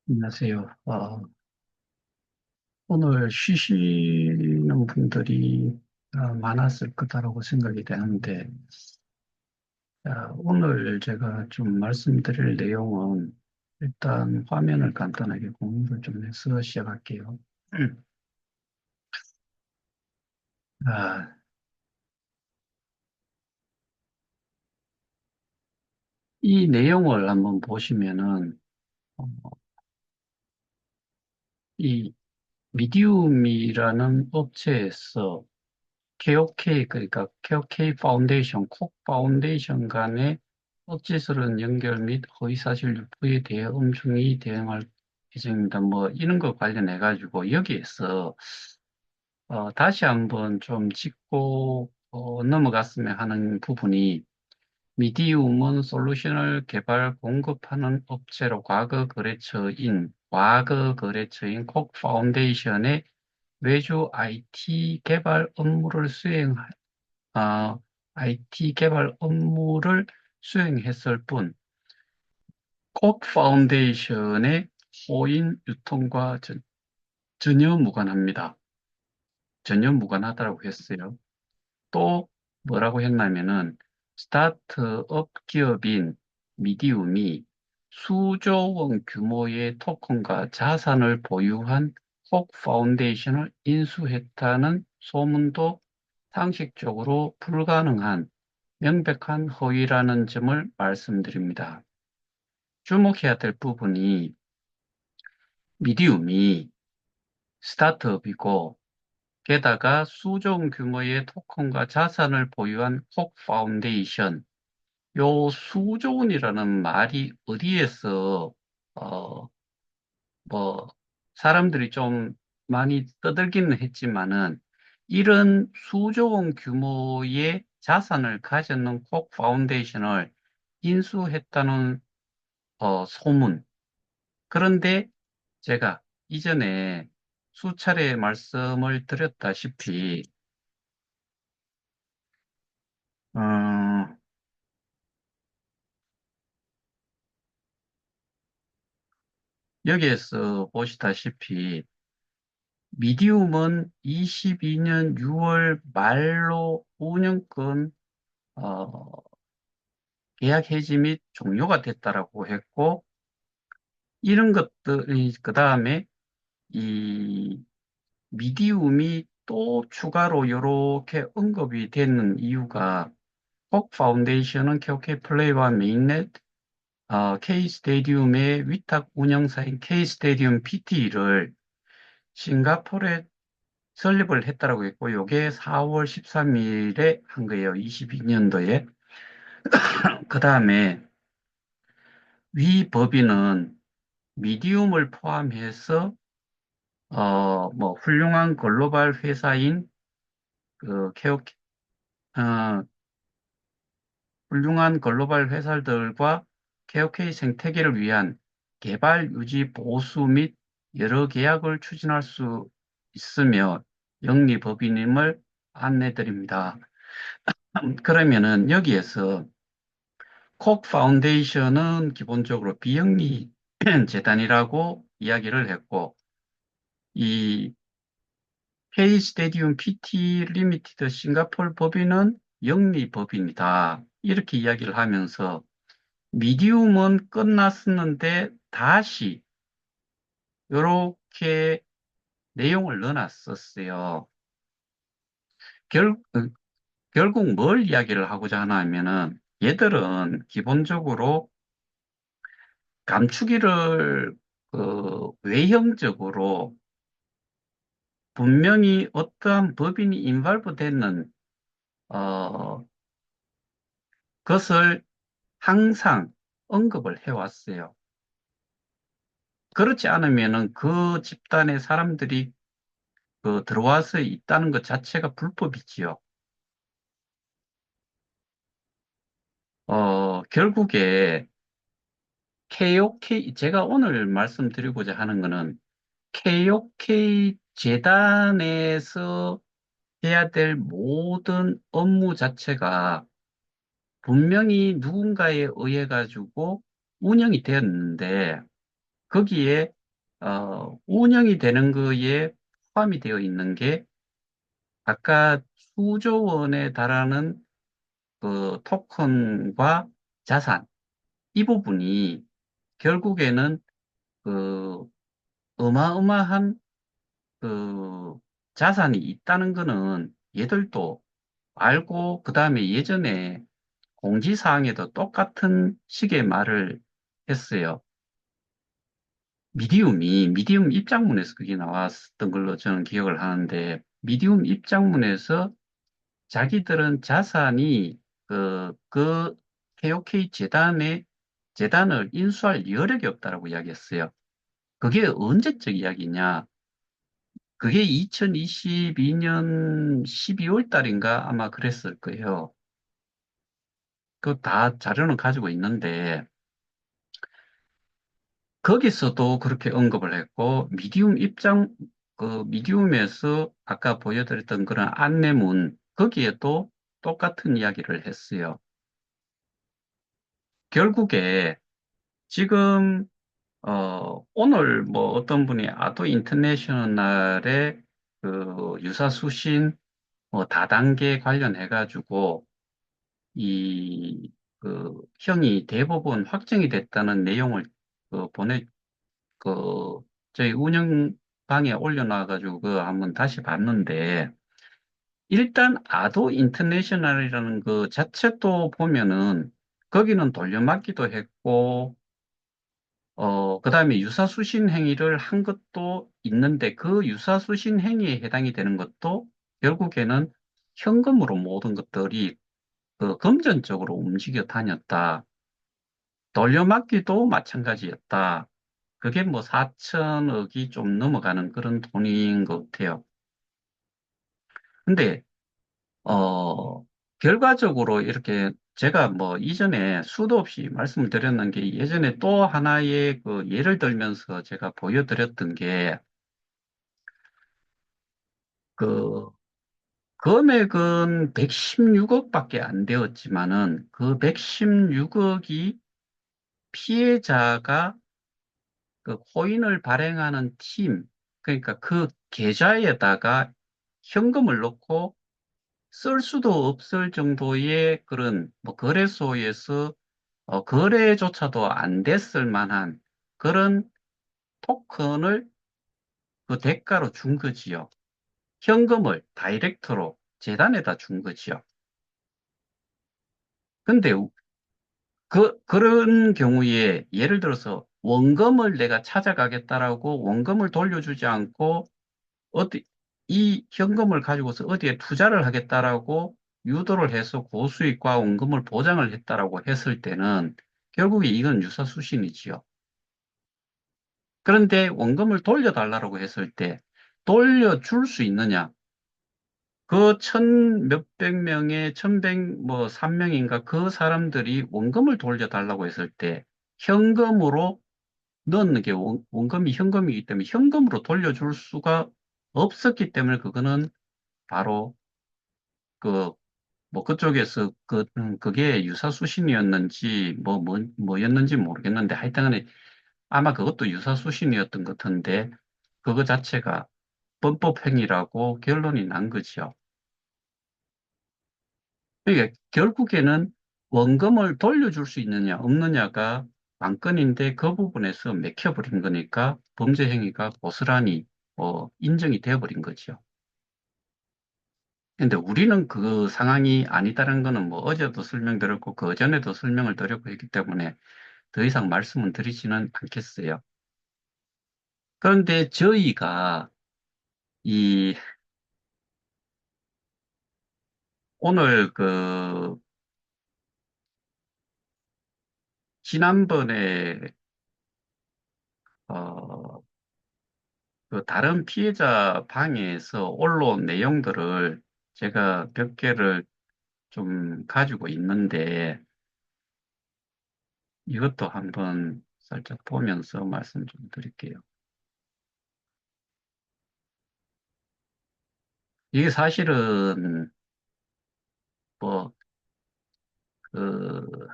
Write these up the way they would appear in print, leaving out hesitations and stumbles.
안녕하세요. 오늘 쉬시는 분들이 많았을 거다라고 생각이 되는데, 오늘 제가 좀 말씀드릴 내용은 일단 화면을 간단하게 공유를 좀 해서 시작할게요. 아, 이 내용을 한번 보시면은, 어, 이 미디움이라는 업체에서 KOK, 그러니까 KOK 파운데이션, 콕 파운데이션 간의 억지스러운 연결 및 허위사실 유포에 대해 엄중히 대응할 예정입니다. 뭐, 이런 거 관련해가지고, 여기에서, 다시 한번 좀 짚고, 넘어갔으면 하는 부분이, 미디움은 솔루션을 개발 공급하는 업체로 과거 거래처인 콕 파운데이션의 외주 IT 개발 업무를 아, IT 개발 업무를 수행했을 뿐, 콕 파운데이션의 호인 유통과 전혀 무관합니다. 전혀 무관하다고 했어요. 또 뭐라고 했냐면은, 스타트업 기업인 미디움이 수조 원 규모의 토큰과 자산을 보유한 콕 파운데이션을 인수했다는 소문도 상식적으로 불가능한 명백한 허위라는 점을 말씀드립니다. 주목해야 될 부분이 미디움이 스타트업이고 게다가 수종 규모의 토큰과 자산을 보유한 콕 파운데이션, 요 수조원이라는 말이 어디에서 어, 뭐 사람들이 좀 많이 떠들기는 했지만은 이런 수조원 규모의 자산을 가졌는 콕 파운데이션을 인수했다는 소문. 그런데 제가 이전에 수차례 말씀을 드렸다시피, 어, 여기에서 보시다시피, 미디움은 22년 6월 말로 운영권, 어, 계약 해지 및 종료가 됐다라고 했고, 이런 것들이, 그 다음에 이 미디움이 또 추가로 이렇게 언급이 되는 이유가 콕 파운데이션은 KOK 플레이와 메인넷, K 스테디움의 위탁 운영사인 K 스테디움 PT를 싱가포르에 설립을 했다라고 했고, 요게 4월 13일에 한 거예요. 22년도에. 그 다음에 위 법인은 미디움을 포함해서 뭐 훌륭한 글로벌 회사인 그 KOK, 훌륭한 글로벌 회사들과 KOK 생태계를 위한 개발, 유지, 보수 및 여러 계약을 추진할 수 있으며 영리법인임을 안내드립니다. 그러면은 여기에서 콕 파운데이션은 기본적으로 비영리 재단이라고 이야기를 했고, 이 K 스테디움 PT 리미티드 싱가포르 법인은 영리법인이다. 이렇게 이야기를 하면서 미디움은 끝났었는데 다시 이렇게 내용을 넣어놨었어요. 결, 어, 결국 뭘 이야기를 하고자 하나 하면은 얘들은 기본적으로 감추기를 외형적으로 분명히 어떠한 법인이 인발부 되는 어, 것을 항상 언급을 해왔어요. 그렇지 않으면은 그 집단의 사람들이 들어와서 있다는 것 자체가 불법이지요. 결국에 KOK, 제가 오늘 말씀드리고자 하는 거는 KOK 재단에서 해야 될 모든 업무 자체가 분명히 누군가에 의해 가지고 운영이 되었는데 거기에 운영이 되는 거에 포함이 되어 있는 게 아까 수조 원에 달하는 그 토큰과 자산 이 부분이 결국에는 그 어마어마한 그 자산이 있다는 거는 얘들도 알고 그다음에 예전에 공지사항에도 똑같은 식의 말을 했어요. 미디움 입장문에서 그게 나왔던 걸로 저는 기억을 하는데 미디움 입장문에서 자기들은 자산이 그 KOK 재단을 인수할 여력이 없다라고 이야기했어요. 그게 언제적 이야기냐? 그게 2022년 12월 달인가 아마 그랬을 거예요. 그 다 자료는 가지고 있는데 거기서도 그렇게 언급을 했고 미디움에서 아까 보여드렸던 그런 안내문 거기에도 똑같은 이야기를 했어요. 결국에 지금 오늘 뭐 어떤 분이 아도 인터내셔널의 그 유사수신 뭐 다단계 관련해 가지고 이 형이 대법원 확정이 됐다는 내용을 그 보내 그 저희 운영방에 올려놔 가지고 그 한번 다시 봤는데 일단 아도 인터내셔널이라는 그 자체도 보면은 거기는 돌려막기도 했고 그다음에 유사수신 행위를 한 것도 있는데 그 유사수신 행위에 해당이 되는 것도 결국에는 현금으로 모든 것들이 그 금전적으로 움직여 다녔다. 돌려막기도 마찬가지였다. 그게 뭐 4천억이 좀 넘어가는 그런 돈인 것 같아요. 근데, 결과적으로 이렇게 제가 뭐 이전에 수도 없이 말씀을 드렸는 게 예전에 또 하나의 그 예를 들면서 제가 보여드렸던 게 그 금액은 116억밖에 안 되었지만은 그 116억이 피해자가 그 코인을 발행하는 팀, 그러니까 그 계좌에다가 현금을 넣고 쓸 수도 없을 정도의 그런 뭐 거래소에서 거래조차도 안 됐을 만한 그런 토큰을 그 대가로 준 거지요. 현금을 다이렉트로 재단에다 준 거지요. 근데 그런 경우에 예를 들어서 원금을 내가 찾아가겠다라고 원금을 돌려주지 않고 어디, 이 현금을 가지고서 어디에 투자를 하겠다라고 유도를 해서 고수익과 원금을 보장을 했다라고 했을 때는 결국에 이건 유사수신이지요. 그런데 원금을 돌려달라고 했을 때 돌려줄 수 있느냐? 그 천 몇백 명의 천백 뭐 3명인가 그 사람들이 원금을 돌려달라고 했을 때 현금으로 넣는 게 원금이 현금이기 때문에 현금으로 돌려줄 수가 없었기 때문에 그거는 바로 그, 뭐 그쪽에서 그게 유사수신이었는지 뭐였는지 모르겠는데 하여튼간에 아마 그것도 유사수신이었던 것 같은데 그거 자체가 범법행위라고 결론이 난 거죠. 그러니까 결국에는 원금을 돌려줄 수 있느냐 없느냐가 관건인데 그 부분에서 맥혀버린 거니까 범죄 행위가 고스란히 인정이 되어버린 거죠. 근데 우리는 그 상황이 아니다라는 거는 뭐 어제도 설명드렸고 그 전에도 설명을 드렸고 했기 때문에 더 이상 말씀은 드리지는 않겠어요. 그런데 저희가 이 오늘 지난번에 어, 그 다른 피해자 방에서 올라온 내용들을 제가 몇 개를 좀 가지고 있는데 이것도 한번 살짝 보면서 말씀 좀 드릴게요. 이게 사실은 뭐 그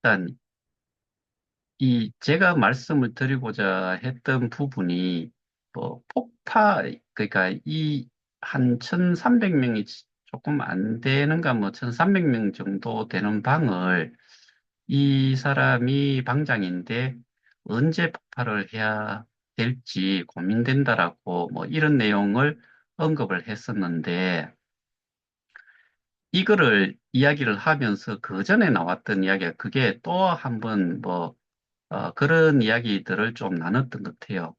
일단 제가 말씀을 드리고자 했던 부분이 그러니까 이 한 1,300명이 조금 안 되는가 뭐 1,300명 정도 되는 방을 이 사람이 방장인데 언제 폭발을 해야 될지 고민된다라고 뭐 이런 내용을 언급을 했었는데, 이거를 이야기를 하면서 그 전에 나왔던 이야기가 그게 또 한번 그런 이야기들을 좀 나눴던 것 같아요.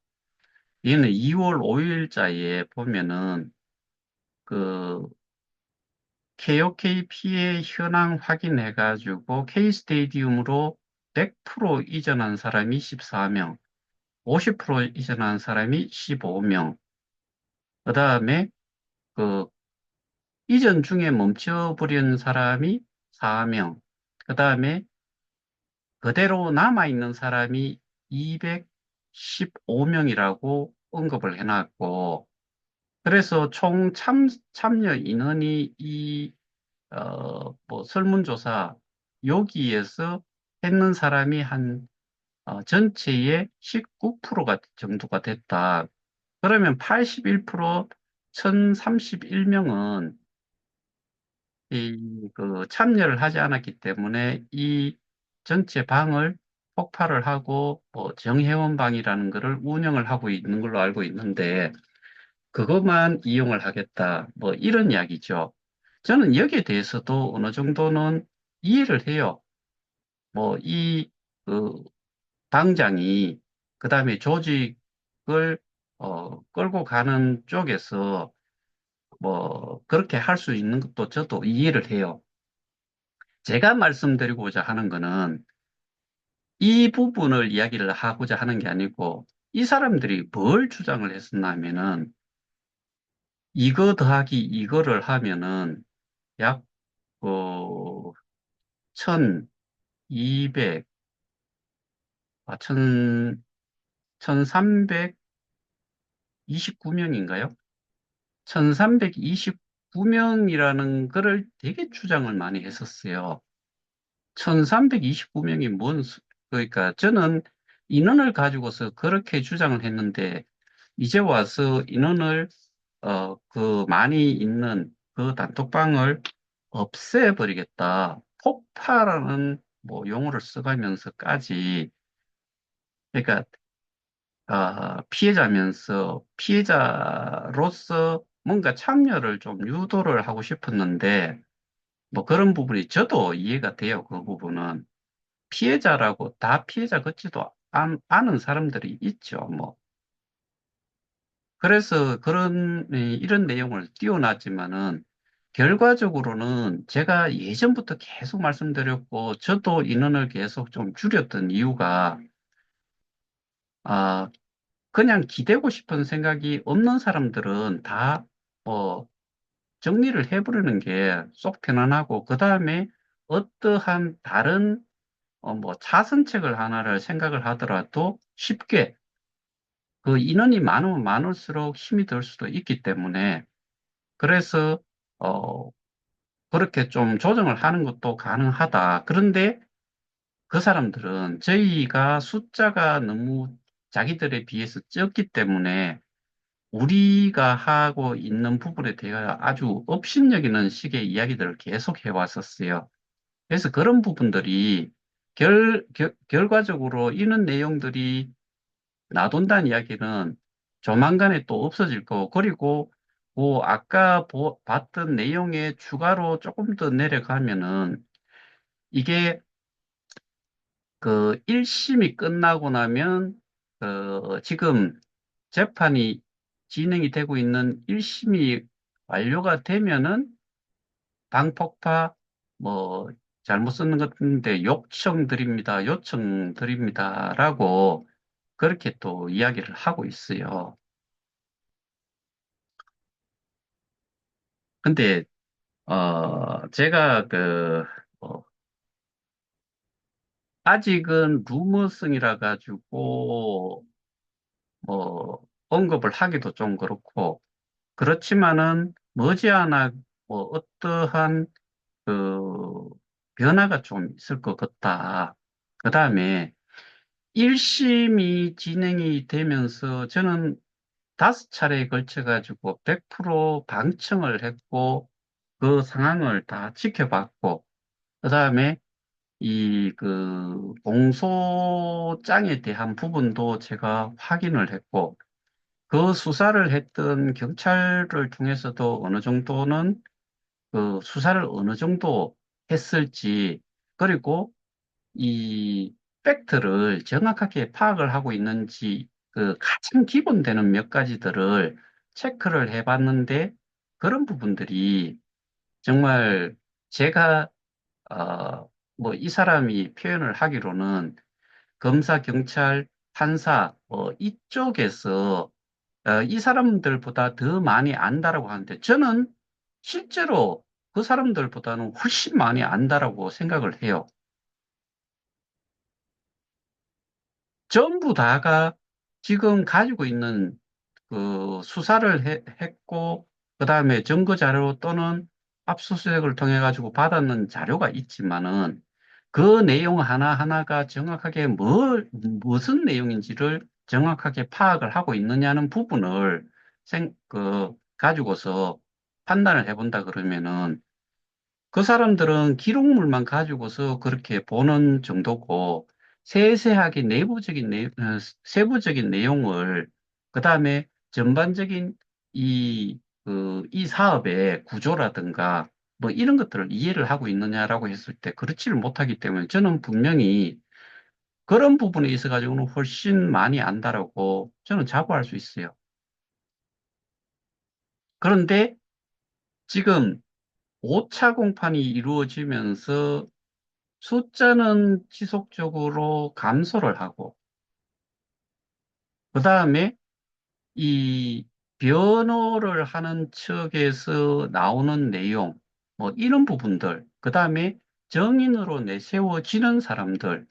이는 2월 5일자에 보면은 그 KOK 피해 현황 확인해가지고 K 스테디움으로 100% 이전한 사람이 14명, 50% 이전한 사람이 15명, 그 다음에 그 이전 중에 멈춰버린 사람이 4명, 그 다음에 그대로 남아있는 사람이 215명이라고 언급을 해놨고, 그래서 총 참여 인원이 설문조사, 여기에서 했는 사람이 전체의 19%가 정도가 됐다. 그러면 81%, 1031명은 참여를 하지 않았기 때문에 이 전체 방을 폭발을 하고 정회원 방이라는 것을 운영을 하고 있는 걸로 알고 있는데 그것만 이용을 하겠다. 뭐 이런 이야기죠. 저는 여기에 대해서도 어느 정도는 이해를 해요. 그 방장이 그다음에 조직을 끌고 가는 쪽에서 그렇게 할 수 있는 것도 저도 이해를 해요. 제가 말씀드리고자 하는 거는 이 부분을 이야기를 하고자 하는 게 아니고 이 사람들이 뭘 주장을 했었냐면은 이거 더하기 이거를 하면은 약 어, 1200, 아, 1329명인가요? 1329명이라는 거를 되게 주장을 많이 했었어요. 1329명이 그러니까 저는 인원을 가지고서 그렇게 주장을 했는데, 이제 와서 인원을, 많이 있는 그 단톡방을 없애버리겠다. 폭파라는 용어를 써가면서까지, 그러니까, 피해자로서 뭔가 참여를 좀 유도를 하고 싶었는데, 그런 부분이 저도 이해가 돼요. 그 부분은. 피해자라고 다 피해자 같지도 않은 사람들이 있죠. 그래서 이런 내용을 띄워놨지만은, 결과적으로는 제가 예전부터 계속 말씀드렸고, 저도 인원을 계속 좀 줄였던 이유가, 아, 그냥 기대고 싶은 생각이 없는 사람들은 다, 뭐, 정리를 해버리는 게 쏙 편안하고, 그 다음에 어떠한 다른, 자선책을 하나를 생각을 하더라도 쉽게 그 인원이 많으면 많을수록 힘이 들 수도 있기 때문에, 그래서, 어, 그렇게 좀 조정을 하는 것도 가능하다. 그런데 그 사람들은 저희가 숫자가 너무 자기들에 비해서 적기 때문에 우리가 하고 있는 부분에 대해 아주 업신여기는 식의 이야기들을 계속 해왔었어요. 그래서 그런 부분들이 결과적으로 이런 내용들이 놔둔다는 이야기는 조만간에 또 없어질 거고, 그리고 아까 봤던 내용에 추가로 조금 더 내려가면은 이게 그 1심이 끝나고 나면 지금 재판이 진행이 되고 있는 1심이 완료가 되면은 방폭파 뭐 잘못 쓰는 것 같은데 요청 드립니다라고 그렇게 또 이야기를 하고 있어요. 근데 제가 아직은 루머성이라 가지고 언급을 하기도 좀 그렇고, 그렇지만은 머지않아 어떠한 그 변화가 좀 있을 것 같다. 그 다음에 1심이 진행이 되면서 저는 5차례에 걸쳐가지고 100% 방청을 했고 그 상황을 다 지켜봤고 그 다음에 이 그 공소장에 대한 부분도 제가 확인을 했고 그 수사를 했던 경찰을 통해서도 어느 정도는 그 수사를 어느 정도 했을지 그리고 이 팩트를 정확하게 파악을 하고 있는지 그 가장 기본되는 몇 가지들을 체크를 해봤는데 그런 부분들이 정말 제가 뭐 이 사람이 표현을 하기로는 검사, 경찰, 판사 이쪽에서 이 사람들보다 더 많이 안다라고 하는데 저는 실제로 그 사람들보다는 훨씬 많이 안다라고 생각을 해요. 전부 다가 지금 가지고 있는 그 수사를 했고, 그 다음에 증거 자료 또는 압수수색을 통해 가지고 받았는 자료가 있지만은 그 내용 하나하나가 정확하게 무슨 내용인지를 정확하게 파악을 하고 있느냐는 부분을 가지고서 판단을 해본다 그러면은 그 사람들은 기록물만 가지고서 그렇게 보는 정도고 세세하게 세부적인 내용을 그다음에 전반적인 이 사업의 구조라든가 뭐 이런 것들을 이해를 하고 있느냐라고 했을 때 그렇지를 못하기 때문에 저는 분명히 그런 부분에 있어 가지고는 훨씬 많이 안다라고 저는 자부할 수 있어요. 그런데 지금 5차 공판이 이루어지면서 숫자는 지속적으로 감소를 하고, 그 다음에 이 변호를 하는 측에서 나오는 내용, 뭐 이런 부분들, 그 다음에 정인으로 내세워지는 사람들,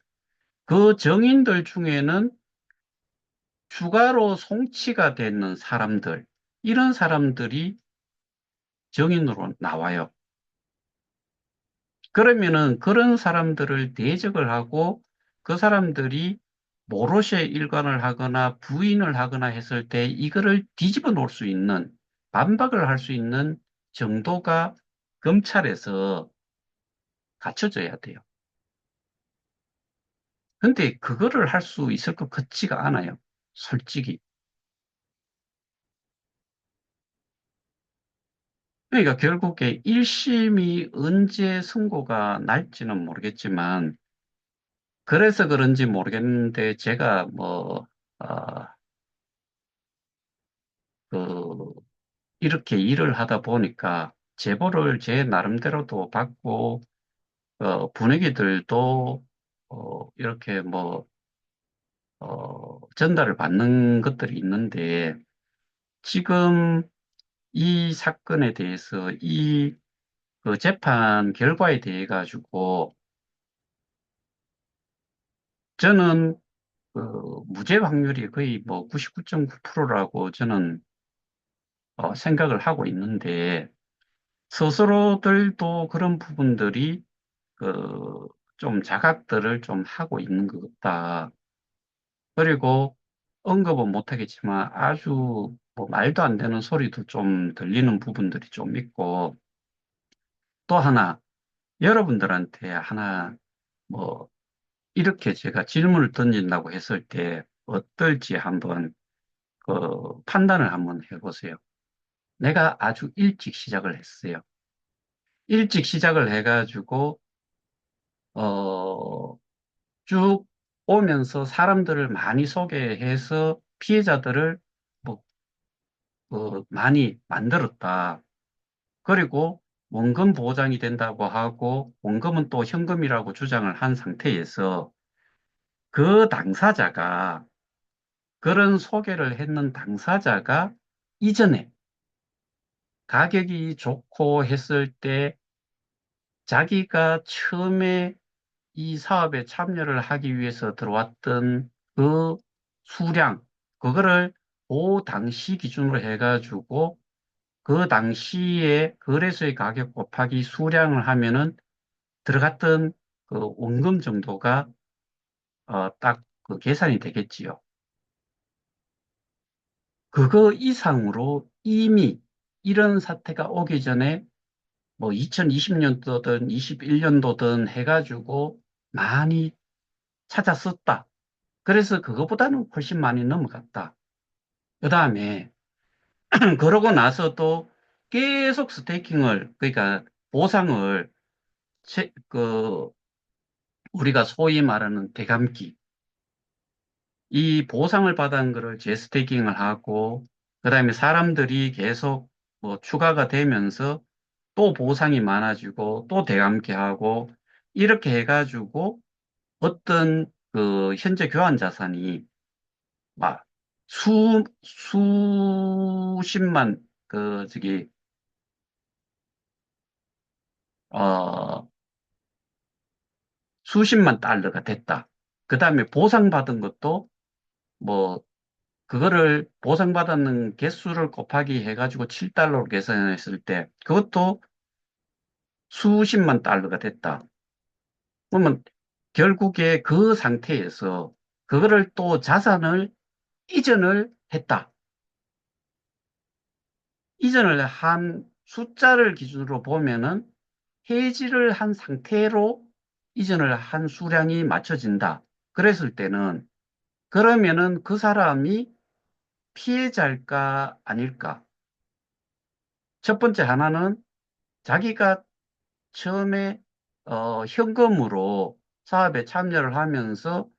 그 정인들 중에는 추가로 송치가 되는 사람들, 이런 사람들이 정인으로 나와요. 그러면은 그런 사람들을 대적을 하고 그 사람들이 모로쉐 일관을 하거나 부인을 하거나 했을 때 이거를 뒤집어 놓을 수 있는 반박을 할 수 있는 정도가 검찰에서 갖춰져야 돼요. 근데 그거를 할 수 있을 것 같지가 않아요. 솔직히. 그러니까 결국에 1심이 언제 선고가 날지는 모르겠지만 그래서 그런지 모르겠는데 제가 어, 그 이렇게 일을 하다 보니까 제보를 제 나름대로도 받고, 분위기들도, 이렇게 전달을 받는 것들이 있는데, 지금 이 사건에 대해서 그 재판 결과에 대해 가지고, 저는 그 무죄 확률이 거의 뭐 99.9%라고 저는 생각을 하고 있는데, 스스로들도 그런 부분들이 그, 좀 자각들을 좀 하고 있는 것 같다. 그리고 언급은 못하겠지만 아주 뭐 말도 안 되는 소리도 좀 들리는 부분들이 좀 있고 또 하나 여러분들한테 하나 뭐 이렇게 제가 질문을 던진다고 했을 때 어떨지 한번 판단을 한번 해보세요. 내가 아주 일찍 시작을 했어요. 일찍 시작을 해가지고 어, 쭉 오면서 사람들을 많이 소개해서 피해자들을 뭐, 많이 만들었다. 그리고 원금 보장이 된다고 하고 원금은 또 현금이라고 주장을 한 상태에서 그 당사자가 그런 소개를 했는 당사자가 이전에 가격이 좋고 했을 때 자기가 처음에 이 사업에 참여를 하기 위해서 들어왔던 그 수량, 그거를 그 당시 기준으로 해가지고 그 당시에 거래소의 가격 곱하기 수량을 하면은 들어갔던 그 원금 정도가 딱 그 계산이 되겠지요. 그거 이상으로 이미 이런 사태가 오기 전에 뭐 2020년도든 21년도든 해가지고 많이 찾았었다. 그래서 그거보다는 훨씬 많이 넘어갔다. 그 다음에 그러고 나서도 계속 스테이킹을 그러니까 보상을 그 우리가 소위 말하는 대감기 이 보상을 받은 거를 재스테이킹을 하고 그다음에 사람들이 계속 뭐 추가가 되면서 또 보상이 많아지고 또 대감기 하고 이렇게 해가지고 어떤 그 현재 교환 자산이 막 수십만 그 저기 어 수십만 달러가 됐다. 그다음에 보상받은 것도 뭐 그거를 보상받았는 개수를 곱하기 해가지고 7달러로 계산했을 때 그것도 수십만 달러가 됐다. 그러면 결국에 그 상태에서 그거를 또 자산을 이전을 했다. 이전을 한 숫자를 기준으로 보면은 해지를 한 상태로 이전을 한 수량이 맞춰진다. 그랬을 때는 그러면은 그 사람이 피해자일까 아닐까? 첫 번째 하나는 자기가 처음에 현금으로 사업에 참여를 하면서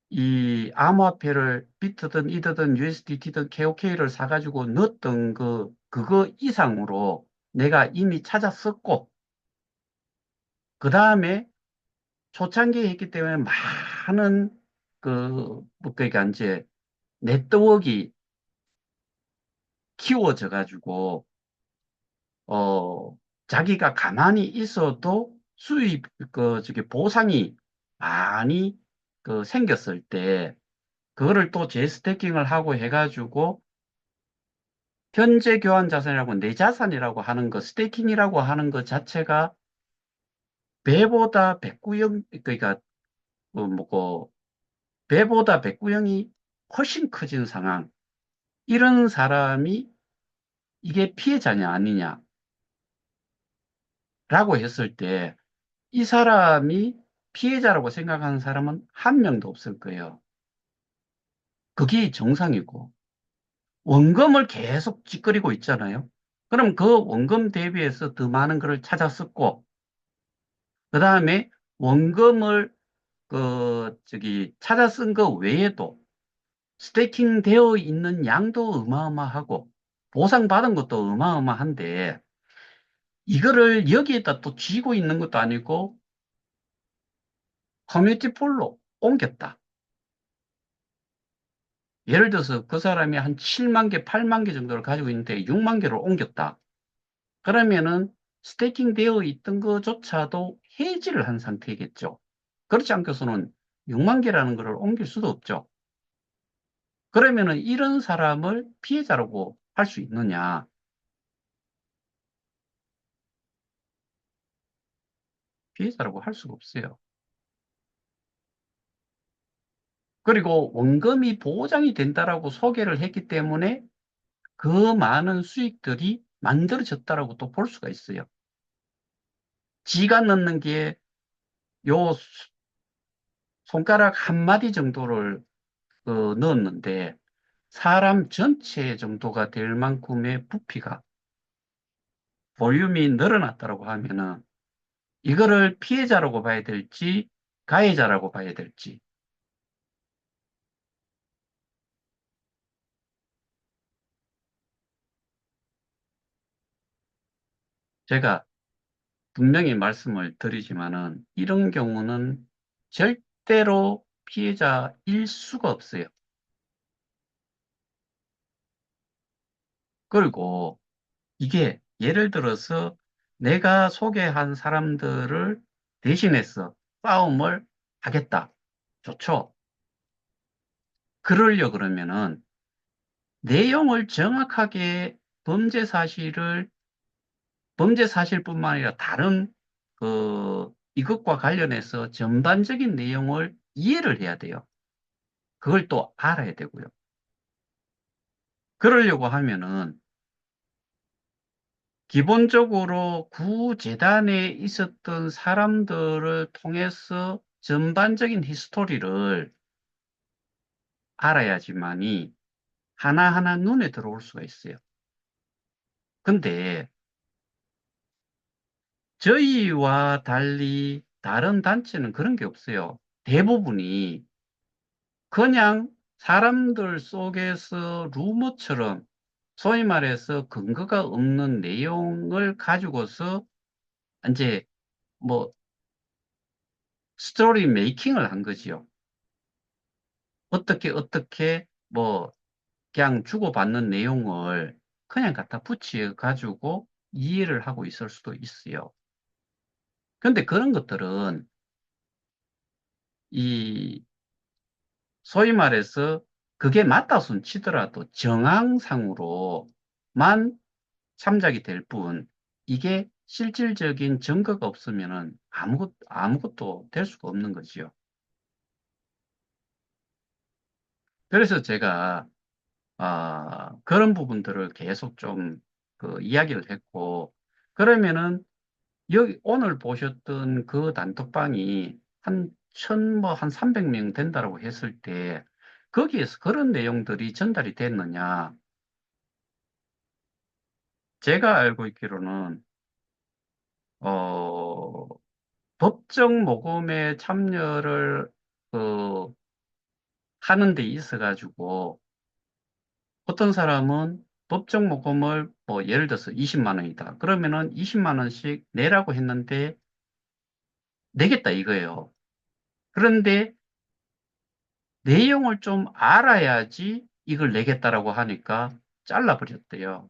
이 암호화폐를 비트든 이더든 USDT든 KOK를 사가지고 넣었던 그거 이상으로 내가 이미 찾았었고, 그 다음에 초창기에 했기 때문에 많은 뭐 그러니까 이제 네트워크가 키워져 가지고, 자기가 가만히 있어도 저기 보상이 많이 생겼을 때, 그거를 또 재스태킹을 하고 해가지고, 현재 교환 자산이라고 내 자산이라고 하는 거, 스테이킹이라고 하는 것 자체가 배보다 백구형, 그러니까, 뭐고, 배보다 백구형이 훨씬 커진 상황. 이런 사람이 이게 피해자냐 아니냐라고 했을 때, 이 사람이 피해자라고 생각하는 사람은 한 명도 없을 거예요. 그게 정상이고, 원금을 계속 찌꺼리고 있잖아요. 그럼 그 원금 대비해서 더 많은 것을 찾았었고, 그 다음에 원금을 찾아 쓴 거 외에도 스테이킹 되어 있는 양도 어마어마하고, 보상받은 것도 어마어마한데, 이거를 여기에다 또 쥐고 있는 것도 아니고, 커뮤니티 폴로 옮겼다. 예를 들어서 그 사람이 한 7만 개, 8만 개 정도를 가지고 있는데 6만 개를 옮겼다. 그러면은 스테이킹 되어 있던 것조차도 해지를 한 상태겠죠. 그렇지 않고서는 6만 개라는 것을 옮길 수도 없죠. 그러면은 이런 사람을 피해자라고 할 수 있느냐? 피해자라고 할 수가 없어요. 그리고 원금이 보장이 된다라고 소개를 했기 때문에 그 많은 수익들이 만들어졌다라고 또 볼 수가 있어요. 지가 넣는 게 요 손가락 한 마디 정도를 넣었는데 사람 전체 정도가 될 만큼의 부피가 볼륨이 늘어났다고 하면은 이거를 피해자라고 봐야 될지 가해자라고 봐야 될지 제가 분명히 말씀을 드리지만은 이런 경우는 절대로 피해자일 수가 없어요. 그리고 이게 예를 들어서 내가 소개한 사람들을 대신해서 싸움을 하겠다. 좋죠. 그러려 그러면은 내용을 정확하게 범죄 사실뿐만 아니라 다른 이것과 관련해서 전반적인 내용을 이해를 해야 돼요. 그걸 또 알아야 되고요. 그러려고 하면은 기본적으로 구재단에 있었던 사람들을 통해서 전반적인 히스토리를 알아야지만이 하나하나 눈에 들어올 수가 있어요. 근데 저희와 달리 다른 단체는 그런 게 없어요. 대부분이 그냥 사람들 속에서 루머처럼 소위 말해서 근거가 없는 내용을 가지고서 이제 뭐 스토리 메이킹을 한 거지요. 어떻게 뭐 그냥 주고받는 내용을 그냥 갖다 붙여 가지고 이해를 하고 있을 수도 있어요. 근데 그런 것들은 이 소위 말해서 그게 맞다 손 치더라도 정황상으로만 참작이 될 뿐, 이게 실질적인 증거가 없으면은 아무것도 될 수가 없는 거지요. 그래서 제가, 그런 부분들을 계속 좀, 이야기를 했고, 그러면은, 여기, 오늘 보셨던 그 단톡방이 한 300명 된다고 했을 때, 거기에서 그런 내용들이 전달이 됐느냐? 제가 알고 있기로는, 어, 법정 모금에 참여를 그 하는 데 있어가지고 어떤 사람은 법정 모금을 뭐 예를 들어서 20만 원이다. 그러면은 20만 원씩 내라고 했는데 내겠다 이거예요. 그런데 내용을 좀 알아야지 이걸 내겠다라고 하니까 잘라버렸대요.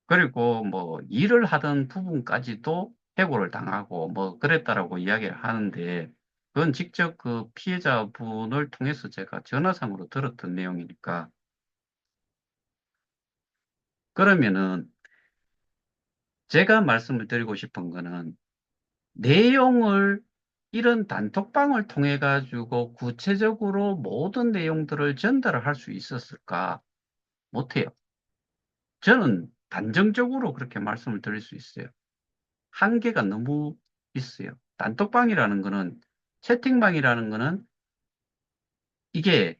그리고 뭐 일을 하던 부분까지도 해고를 당하고 뭐 그랬다라고 이야기를 하는데 그건 직접 그 피해자분을 통해서 제가 전화상으로 들었던 내용이니까 그러면은 제가 말씀을 드리고 싶은 거는 내용을 이런 단톡방을 통해 가지고 구체적으로 모든 내용들을 전달을 할 수 있었을까? 못해요. 저는 단정적으로 그렇게 말씀을 드릴 수 있어요. 한계가 너무 있어요. 단톡방이라는 거는, 채팅방이라는 거는 이게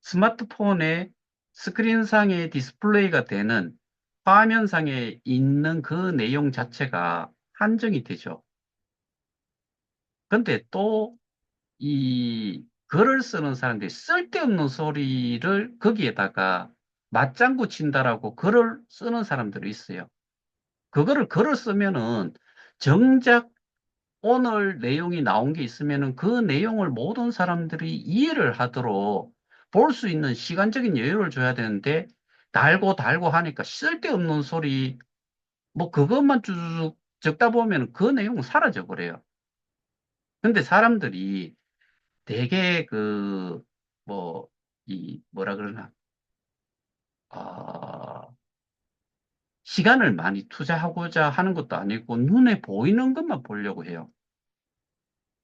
스마트폰의 스크린상에 디스플레이가 되는 화면상에 있는 그 내용 자체가 한정이 되죠. 근데 또 이 글을 쓰는 사람들이 쓸데없는 소리를 거기에다가 맞장구 친다라고 글을 쓰는 사람들이 있어요. 그거를 글을 쓰면은 정작 오늘 내용이 나온 게 있으면은 그 내용을 모든 사람들이 이해를 하도록 볼 수 있는 시간적인 여유를 줘야 되는데 달고 하니까 쓸데없는 소리 뭐 그것만 쭉 적다 보면 그 내용은 사라져 버려요. 근데 사람들이 되게 뭐 이 뭐라 그러나 아 시간을 많이 투자하고자 하는 것도 아니고 눈에 보이는 것만 보려고 해요.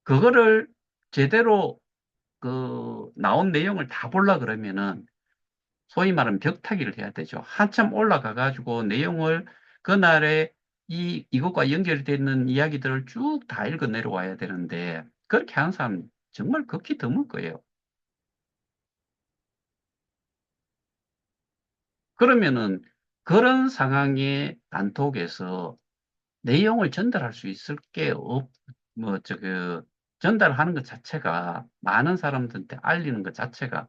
그거를 제대로 나온 내용을 다 볼라 그러면은 소위 말하면 벽타기를 해야 되죠. 한참 올라가 가지고 내용을 그날에 이것과 연결되어 있는 이야기들을 쭉 다 읽어 내려와야 되는데 그렇게 하는 사람 정말 극히 드물 거예요. 그러면은 그런 상황의 단톡에서 내용을 전달할 수 있을 게 뭐, 전달하는 것 자체가 많은 사람들한테 알리는 것 자체가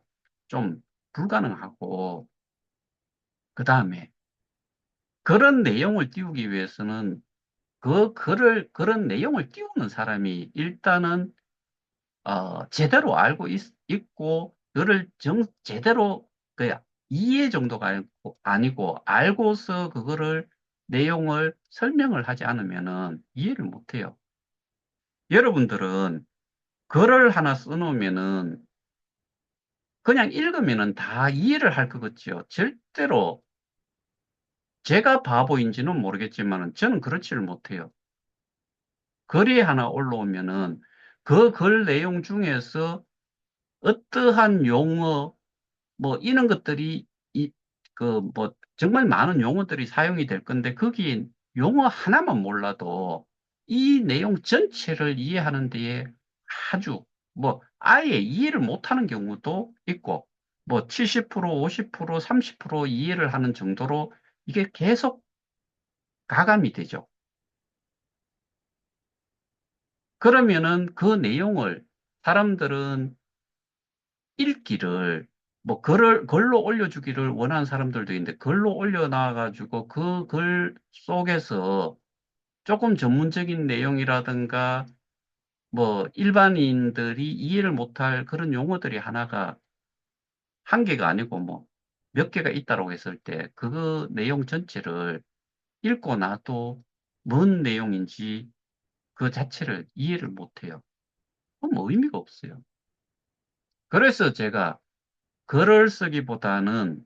좀 불가능하고, 그 다음에 그런 내용을 띄우기 위해서는 그런 내용을 띄우는 사람이 일단은, 제대로 알고 있고, 그를 제대로, 그, 이해 정도가 아니고, 알고서 그거를, 내용을 설명을 하지 않으면은 이해를 못 해요. 여러분들은 글을 하나 써놓으면은 그냥 읽으면은 다 이해를 할 것 같지요. 제가 바보인지는 모르겠지만 저는 그렇지를 못해요. 글이 하나 올라오면은 그 글 내용 중에서 어떠한 용어, 뭐 이런 것들이 그 뭐 정말 많은 용어들이 사용이 될 건데 거기에 용어 하나만 몰라도 이 내용 전체를 이해하는 데에 아주 뭐 아예 이해를 못하는 경우도 있고 뭐 70%, 50%, 30% 이해를 하는 정도로 이게 계속 가감이 되죠. 그러면은 그 내용을 사람들은 읽기를 뭐 글로 올려주기를 원하는 사람들도 있는데 글로 올려놔가지고 그 글 속에서 조금 전문적인 내용이라든가 뭐 일반인들이 이해를 못할 그런 용어들이 하나가 한 개가 아니고 뭐 몇 개가 있다고 했을 때 그 내용 전체를 읽고 나도 뭔 내용인지 그 자체를 이해를 못해요. 그럼 뭐 의미가 없어요. 그래서 제가 글을 쓰기보다는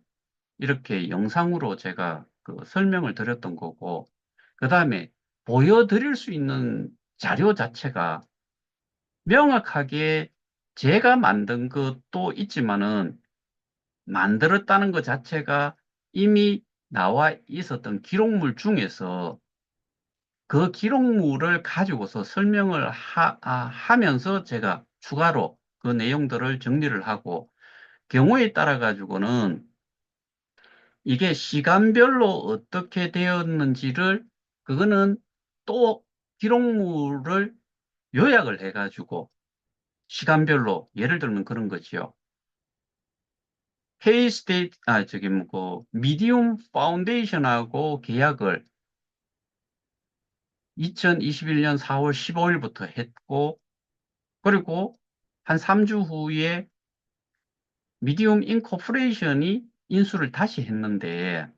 이렇게 영상으로 제가 그 설명을 드렸던 거고, 그 다음에 보여드릴 수 있는 자료 자체가 명확하게 제가 만든 것도 있지만은 만들었다는 것 자체가 이미 나와 있었던 기록물 중에서 그 기록물을 가지고서 설명을 하면서 제가 추가로 그 내용들을 정리를 하고 경우에 따라 가지고는 이게 시간별로 어떻게 되었는지를 그거는 또 기록물을 요약을 해가지고 시간별로 예를 들면 그런 거지요. K-스테이트 저기 뭐그 미디움 파운데이션하고 계약을 2021년 4월 15일부터 했고 그리고 한 3주 후에 미디움 인코퍼레이션이 인수를 다시 했는데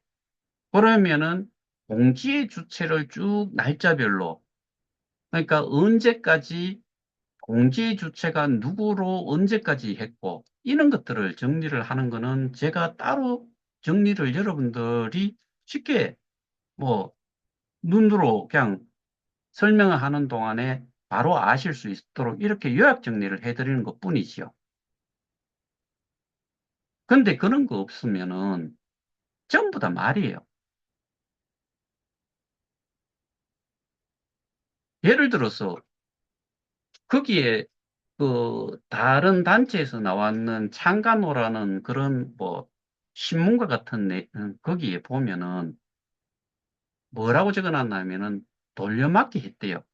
그러면은 공지의 주체를 쭉 날짜별로 그러니까 언제까지 공지 주체가 누구로 언제까지 했고 이런 것들을 정리를 하는 거는 제가 따로 정리를 여러분들이 쉽게 뭐 눈으로 그냥 설명을 하는 동안에 바로 아실 수 있도록 이렇게 요약 정리를 해드리는 것뿐이지요. 근데 그런 거 없으면은 전부 다 말이에요. 예를 들어서 거기에 그 다른 단체에서 나왔는 창간호라는 그런 뭐 신문과 같은 거기에 보면은 뭐라고 적어놨냐면은 돌려막기 했대요.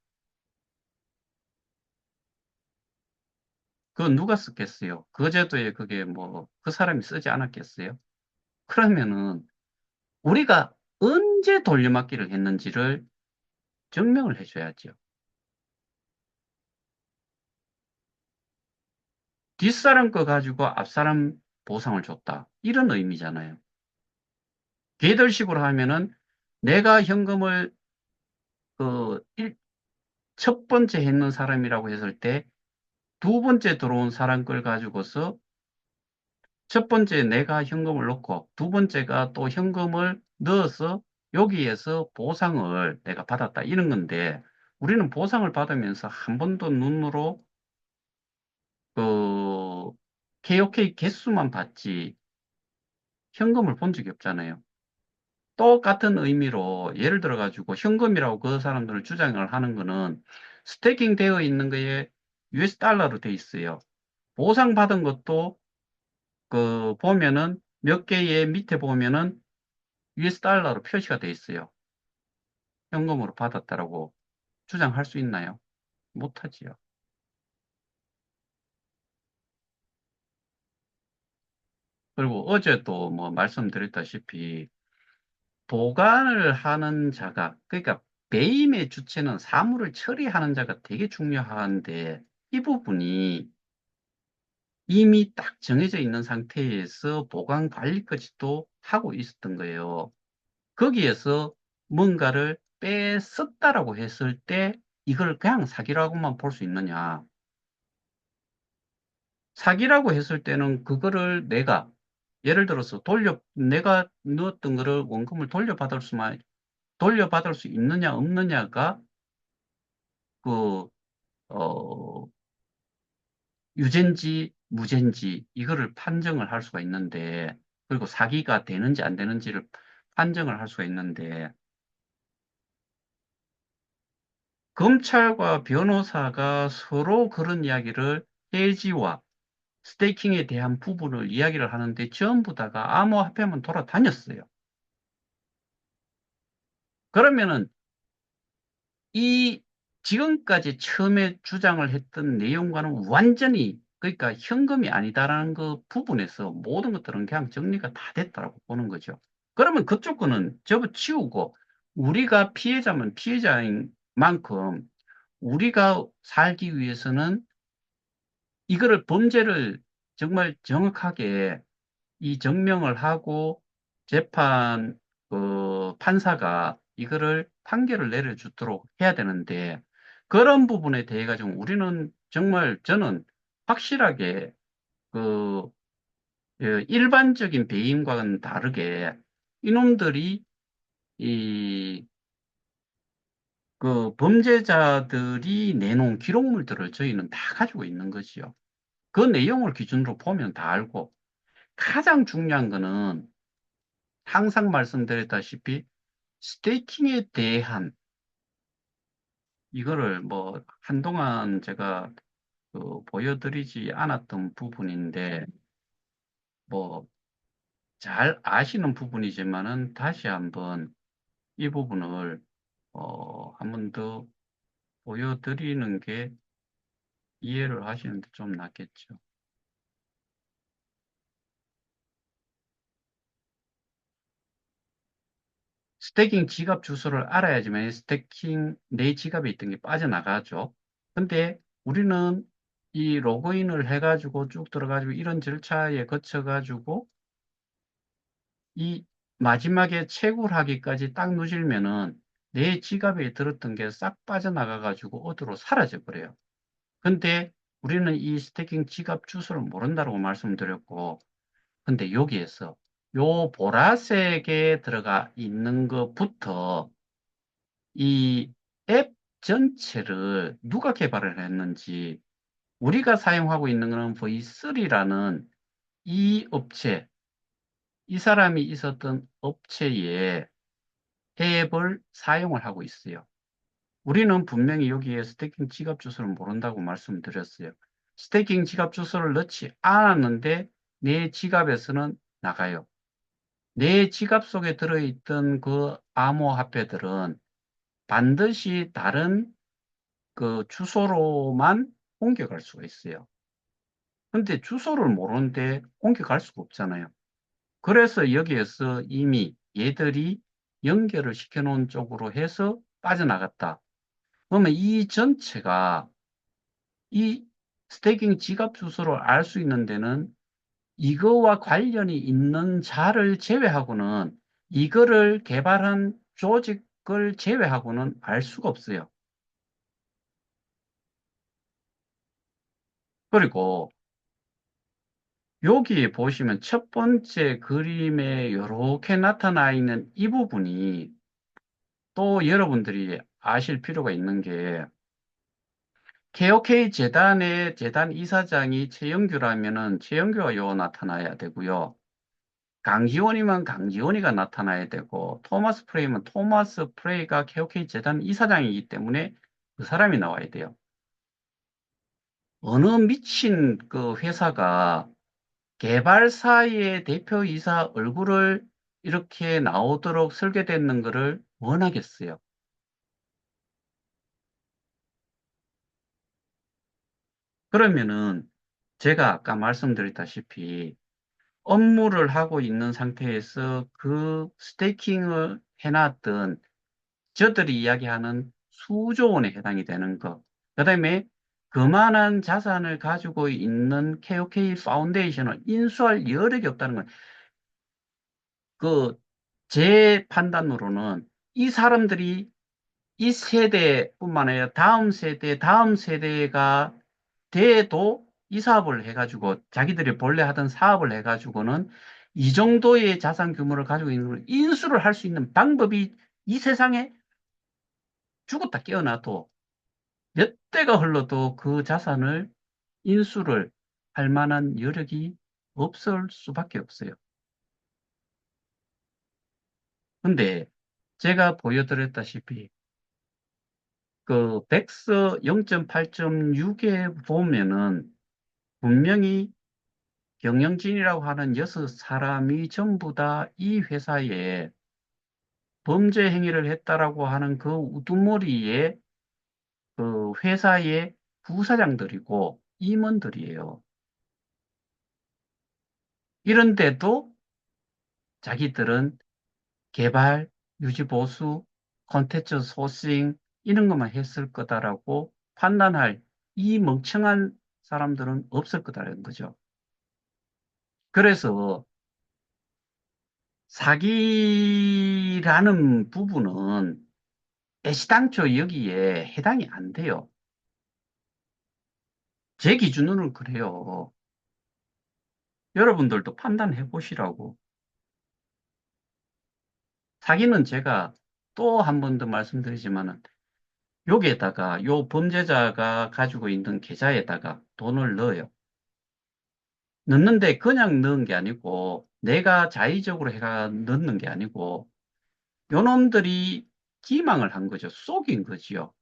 그거 누가 썼겠어요? 그 제도에 그게 뭐 그 사람이 쓰지 않았겠어요? 그러면은 우리가 언제 돌려막기를 했는지를 증명을 해줘야죠. 뒷사람 거 가지고 앞사람 보상을 줬다. 이런 의미잖아요. 개들식으로 하면은 내가 현금을 그 첫 번째 했는 사람이라고 했을 때 두 번째 들어온 사람 걸 가지고서 첫 번째 내가 현금을 넣고 두 번째가 또 현금을 넣어서 여기에서 보상을 내가 받았다. 이런 건데 우리는 보상을 받으면서 한 번도 눈으로 그 KOK 개수만 봤지 현금을 본 적이 없잖아요. 똑같은 의미로 예를 들어 가지고 현금이라고 그 사람들을 주장을 하는 거는 스태킹 되어 있는 거에 US 달러로 돼 있어요. 보상받은 것도 그 보면은 몇 개의 밑에 보면은 US 달러로 표시가 돼 있어요. 현금으로 받았다라고 주장할 수 있나요? 못하지요. 그리고 어제도 뭐 말씀드렸다시피 보관을 하는 자가 그러니까 배임의 주체는 사물을 처리하는 자가 되게 중요한데 이 부분이 이미 딱 정해져 있는 상태에서 보관 관리까지도 하고 있었던 거예요. 거기에서 뭔가를 뺐었다라고 했을 때 이걸 그냥 사기라고만 볼 수 있느냐? 사기라고 했을 때는 그거를 내가 예를 들어서 내가 넣었던 거를 원금을 돌려받을 수 있느냐, 없느냐가 그, 어, 유죄인지 무죄인지 이거를 판정을 할 수가 있는데, 그리고 사기가 되는지 안 되는지를 판정을 할 수가 있는데, 검찰과 변호사가 서로 그런 이야기를 해지와 스테이킹에 대한 부분을 이야기를 하는데 전부 다가 암호화폐만 돌아다녔어요. 그러면은 이 지금까지 처음에 주장을 했던 내용과는 완전히 그러니까 현금이 아니다라는 그 부분에서 모든 것들은 그냥 정리가 다 됐다라고 보는 거죠. 그러면 그쪽 거는 접어치우고 우리가 피해자면 피해자인 만큼 우리가 살기 위해서는 이거를 범죄를 정말 정확하게 이 증명을 하고 재판 판사가 이거를 판결을 내려주도록 해야 되는데 그런 부분에 대해 가지고 우리는 정말 저는 확실하게 그 일반적인 배임과는 다르게 이놈들이 이 그 범죄자들이 내놓은 기록물들을 저희는 다 가지고 있는 거지요. 그 내용을 기준으로 보면 다 알고 가장 중요한 거는 항상 말씀드렸다시피 스테이킹에 대한 이거를 뭐 한동안 제가 보여드리지 않았던 부분인데 뭐 잘 아시는 부분이지만은 다시 한번 이 부분을 한번 더 보여드리는 게 이해를 하시는데 좀 낫겠죠. 스태킹 지갑 주소를 알아야지만 스태킹 내 지갑에 있던 게 빠져나가죠. 근데 우리는 이 로그인을 해가지고 쭉 들어가지고 이런 절차에 거쳐가지고 이 마지막에 채굴하기까지 딱 누질면은 내 지갑에 들었던 게 싹 빠져나가가지고 어디로 사라져 버려요. 근데 우리는 이 스태킹 지갑 주소를 모른다고 말씀드렸고, 근데 여기에서 요 보라색에 들어가 있는 것부터 이 앱 전체를 누가 개발을 했는지 우리가 사용하고 있는 것은 V3라는 이 업체, 이 사람이 있었던 업체의 앱을 사용을 하고 있어요. 우리는 분명히 여기에 스태킹 지갑 주소를 모른다고 말씀드렸어요. 스태킹 지갑 주소를 넣지 않았는데 내 지갑에서는 나가요. 내 지갑 속에 들어있던 그 암호화폐들은 반드시 다른 그 주소로만 옮겨갈 수가 있어요. 근데 주소를 모르는데 옮겨갈 수가 없잖아요. 그래서 여기에서 이미 얘들이 연결을 시켜놓은 쪽으로 해서 빠져나갔다. 그러면 이 전체가 이 스태킹 지갑 주소를 알 수 있는 데는 이거와 관련이 있는 자를 제외하고는 이거를 개발한 조직을 제외하고는 알 수가 없어요. 그리고 여기 보시면 첫 번째 그림에 이렇게 나타나 있는 이 부분이 또 여러분들이 아실 필요가 있는 게 KOK 재단의 재단 이사장이 최영규라면은 최영규가 요 나타나야 되고요. 강지원이면 강지원이가 나타나야 되고 토마스 프레이면 토마스 프레이가 KOK 재단 이사장이기 때문에 그 사람이 나와야 돼요. 어느 미친 그 회사가 개발사의 대표이사 얼굴을 이렇게 나오도록 설계됐는 거를 원하겠어요. 그러면은 제가 아까 말씀드렸다시피 업무를 하고 있는 상태에서 그 스테이킹을 해놨던 저들이 이야기하는 수조 원에 해당이 되는 것. 그다음에 그만한 자산을 가지고 있는 KOK 파운데이션을 인수할 여력이 없다는 건 그 제 판단으로는 이 사람들이 이 세대뿐만 아니라 다음 세대가 돼도 이 사업을 해가지고 자기들이 본래 하던 사업을 해가지고는 이 정도의 자산 규모를 가지고 있는 걸 인수를 할 수 있는 방법이 이 세상에 죽었다 깨어나도 몇 대가 흘러도 그 자산을 인수를 할 만한 여력이 없을 수밖에 없어요. 근데 제가 보여드렸다시피 그 벡스 0.8.6에 보면은 분명히 경영진이라고 하는 여섯 사람이 전부 다 이 회사에 범죄 행위를 했다라고 하는 그 우두머리에 그 회사의 부사장들이고 임원들이에요. 이런데도 자기들은 개발, 유지 보수, 콘텐츠 소싱 이런 것만 했을 거다라고 판단할 이 멍청한 사람들은 없을 거다라는 거죠. 그래서 사기라는 부분은 애시당초 여기에 해당이 안 돼요. 제 기준으로는 그래요. 여러분들도 판단해 보시라고. 사기는 제가 또 한 번 더 말씀드리지만은 여기에다가 요 범죄자가 가지고 있는 계좌에다가 돈을 넣어요. 넣는데 그냥 넣은 게 아니고 내가 자의적으로 해가 넣는 게 아니고 요놈들이 기망을 한 거죠. 속인 거지요.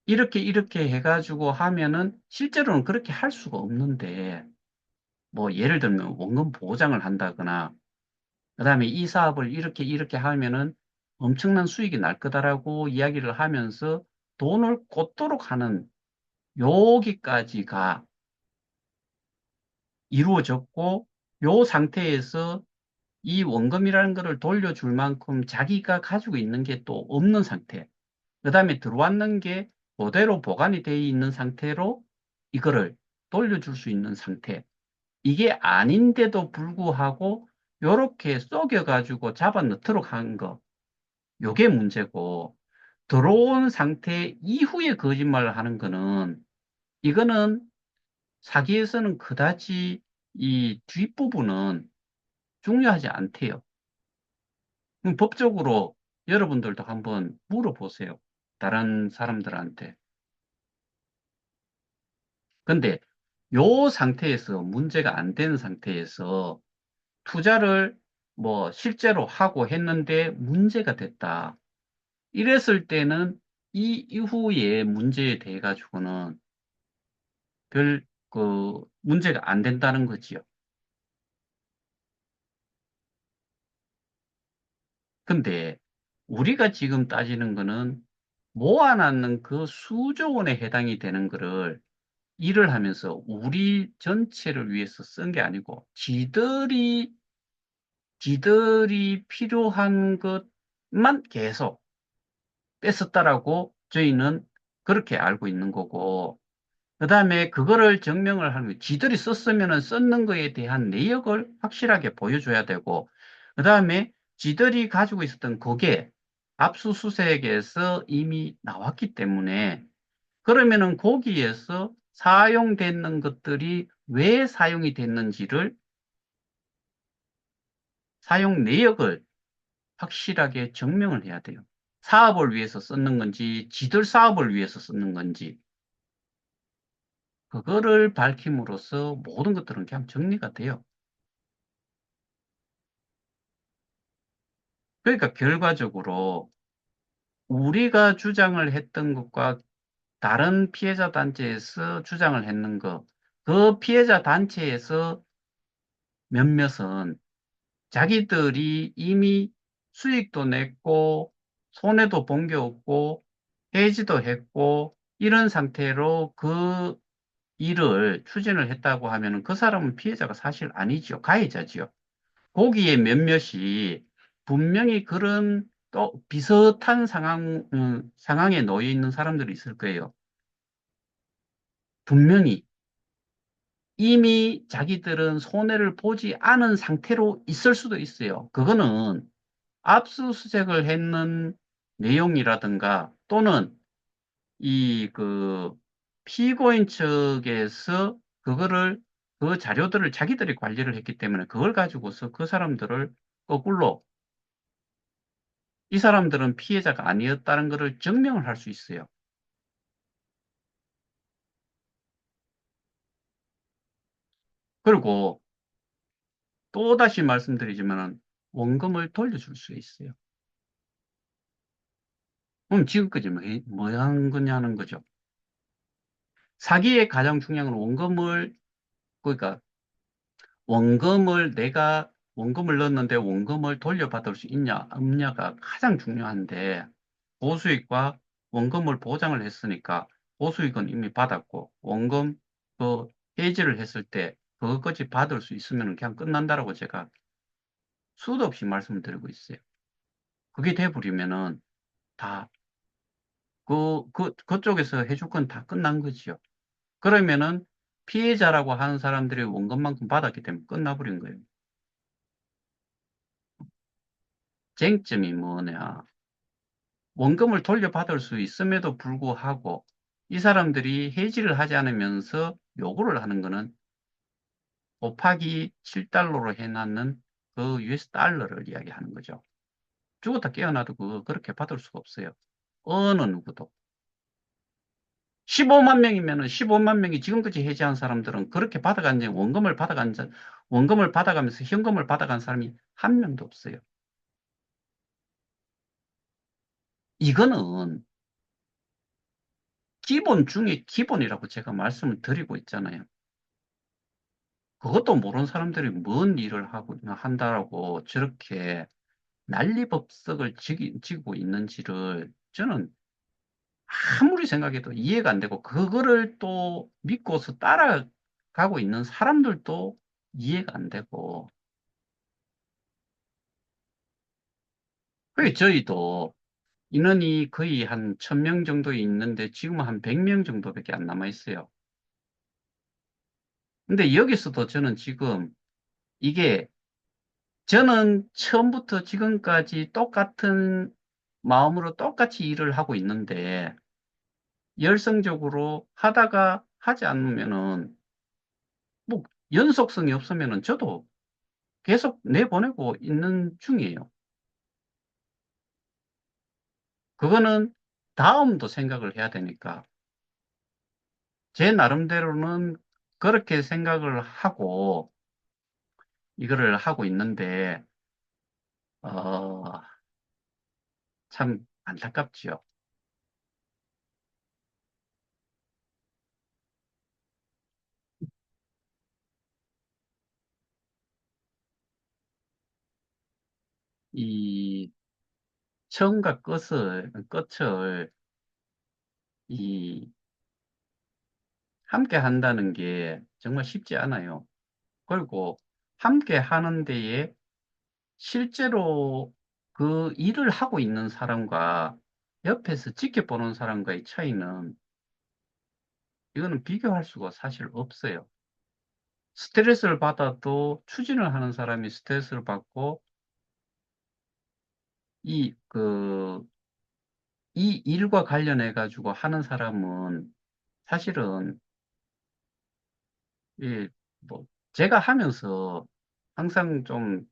이렇게 이렇게 해가지고 하면은 실제로는 그렇게 할 수가 없는데 뭐 예를 들면 원금 보장을 한다거나 그다음에 이 사업을 이렇게 이렇게 하면은 엄청난 수익이 날 거다라고 이야기를 하면서 돈을 꽂도록 하는 여기까지가 이루어졌고 요 상태에서 이 원금이라는 것을 돌려줄 만큼 자기가 가지고 있는 게 또 없는 상태. 그다음에 들어왔는 게 그대로 보관이 되어 있는 상태로 이거를 돌려줄 수 있는 상태. 이게 아닌데도 불구하고 요렇게 속여가지고 잡아 넣도록 한 거. 요게 문제고 들어온 상태 이후에 거짓말을 하는 거는 이거는 사기에서는 그다지 이 뒷부분은 중요하지 않대요. 그럼 법적으로 여러분들도 한번 물어보세요. 다른 사람들한테. 근데 요 상태에서 문제가 안 되는 상태에서 투자를 뭐 실제로 하고 했는데 문제가 됐다. 이랬을 때는 이 이후의 문제에 대해 가지고는 별 그 문제가 안 된다는 거지요. 근데 우리가 지금 따지는 거는 모아놨는 그 수조 원에 해당이 되는 거를 일을 하면서 우리 전체를 위해서 쓴 게 아니고 지들이 필요한 것만 계속 뺐었다라고 저희는 그렇게 알고 있는 거고 그다음에 그거를 증명을 하면 지들이 썼으면은 썼는 거에 대한 내역을 확실하게 보여줘야 되고 그다음에 지들이 가지고 있었던 그게 압수수색에서 이미 나왔기 때문에 그러면은 거기에서 사용되는 것들이 왜 사용이 됐는지를 사용 내역을 확실하게 증명을 해야 돼요. 사업을 위해서 썼는 건지 지들 사업을 위해서 썼는 건지 그거를 밝힘으로써 모든 것들은 그냥 정리가 돼요. 그러니까 결과적으로 우리가 주장을 했던 것과 다른 피해자 단체에서 주장을 했는 것, 그 피해자 단체에서 몇몇은 자기들이 이미 수익도 냈고, 손해도 본 게 없고, 해지도 했고, 이런 상태로 그 일을 추진을 했다고 하면 그 사람은 피해자가 사실 아니죠. 가해자지요. 거기에 몇몇이 분명히 그런 또 비슷한 상황에 놓여 있는 사람들이 있을 거예요. 분명히 이미 자기들은 손해를 보지 않은 상태로 있을 수도 있어요. 그거는 압수수색을 했는 내용이라든가 또는 이 그 피고인 측에서 그거를 그 자료들을 자기들이 관리를 했기 때문에 그걸 가지고서 그 사람들을 거꾸로 이 사람들은 피해자가 아니었다는 것을 증명을 할 수 있어요. 그리고 또다시 말씀드리지만 원금을 돌려줄 수 있어요. 그럼 지금까지 뭐 한 거냐는 거죠. 사기의 가장 중요한 건 그러니까 내가 원금을 넣었는데 원금을 돌려받을 수 있냐, 없냐가 가장 중요한데, 보수익과 원금을 보장을 했으니까, 보수익은 이미 받았고, 원금, 그, 해지를 했을 때, 그것까지 받을 수 있으면 그냥 끝난다라고 제가 수도 없이 말씀을 드리고 있어요. 그게 돼버리면은, 다, 그쪽에서 해줄 건 다 끝난 거지요. 그러면은, 피해자라고 하는 사람들이 원금만큼 받았기 때문에 끝나버린 거예요. 쟁점이 뭐냐. 원금을 돌려받을 수 있음에도 불구하고 이 사람들이 해지를 하지 않으면서 요구를 하는 거는 곱하기 7달러로 해놨는 그 US 달러를 이야기하는 거죠. 죽었다 깨어나도 그렇게 받을 수가 없어요. 어느 누구도. 15만 명이면은 15만 명이 지금까지 해지한 사람들은 그렇게 원금을 받아가면서 현금을 받아간 사람이 한 명도 없어요. 이거는 기본 중에 기본이라고 제가 말씀을 드리고 있잖아요. 그것도 모르는 사람들이 뭔 일을 하고 한다라고 저렇게 난리법석을 지고 있는지를 저는 아무리 생각해도 이해가 안 되고 그거를 또 믿고서 따라가고 있는 사람들도 이해가 안 되고 그게 저희도 인원이 거의 한 1000명 정도 있는데 지금 한 100명 정도밖에 안 남아 있어요. 근데 여기서도 저는 지금 이게 저는 처음부터 지금까지 똑같은 마음으로 똑같이 일을 하고 있는데, 열성적으로 하다가 하지 않으면은, 뭐, 연속성이 없으면은 저도 계속 내보내고 있는 중이에요. 그거는 다음도 생각을 해야 되니까, 제 나름대로는 그렇게 생각을 하고, 이거를 하고 있는데, 어, 참 안타깝지요. 이 처음과 끝을 이 함께 한다는 게 정말 쉽지 않아요. 그리고 함께 하는 데에 실제로 그 일을 하고 있는 사람과 옆에서 지켜보는 사람과의 차이는 이거는 비교할 수가 사실 없어요. 스트레스를 받아도 추진을 하는 사람이 스트레스를 받고 이, 그, 이 일과 관련해 가지고 하는 사람은 사실은 이, 뭐, 제가 하면서 항상 좀,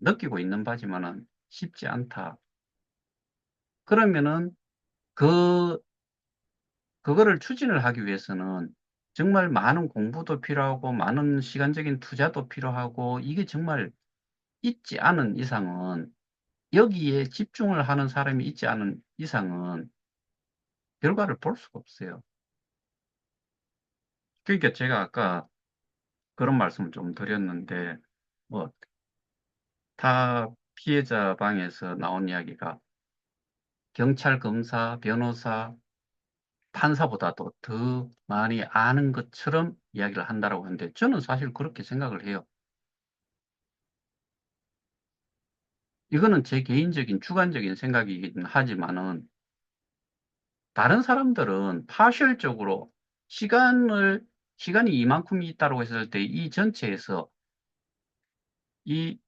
느끼고 있는 바지만은 쉽지 않다. 그러면은 그, 그거를 추진을 하기 위해서는 정말 많은 공부도 필요하고 많은 시간적인 투자도 필요하고 이게 정말 있지 않은 이상은 여기에 집중을 하는 사람이 있지 않은 이상은 결과를 볼 수가 없어요. 그러니까 제가 아까 그런 말씀을 좀 드렸는데, 뭐, 타 피해자 방에서 나온 이야기가 경찰, 검사, 변호사, 판사보다도 더 많이 아는 것처럼 이야기를 한다라고 하는데 저는 사실 그렇게 생각을 해요. 이거는 제 개인적인 주관적인 생각이긴 하지만은 다른 사람들은 파셜적으로 시간이 이만큼이 있다고 했을 때 이 전체에서 이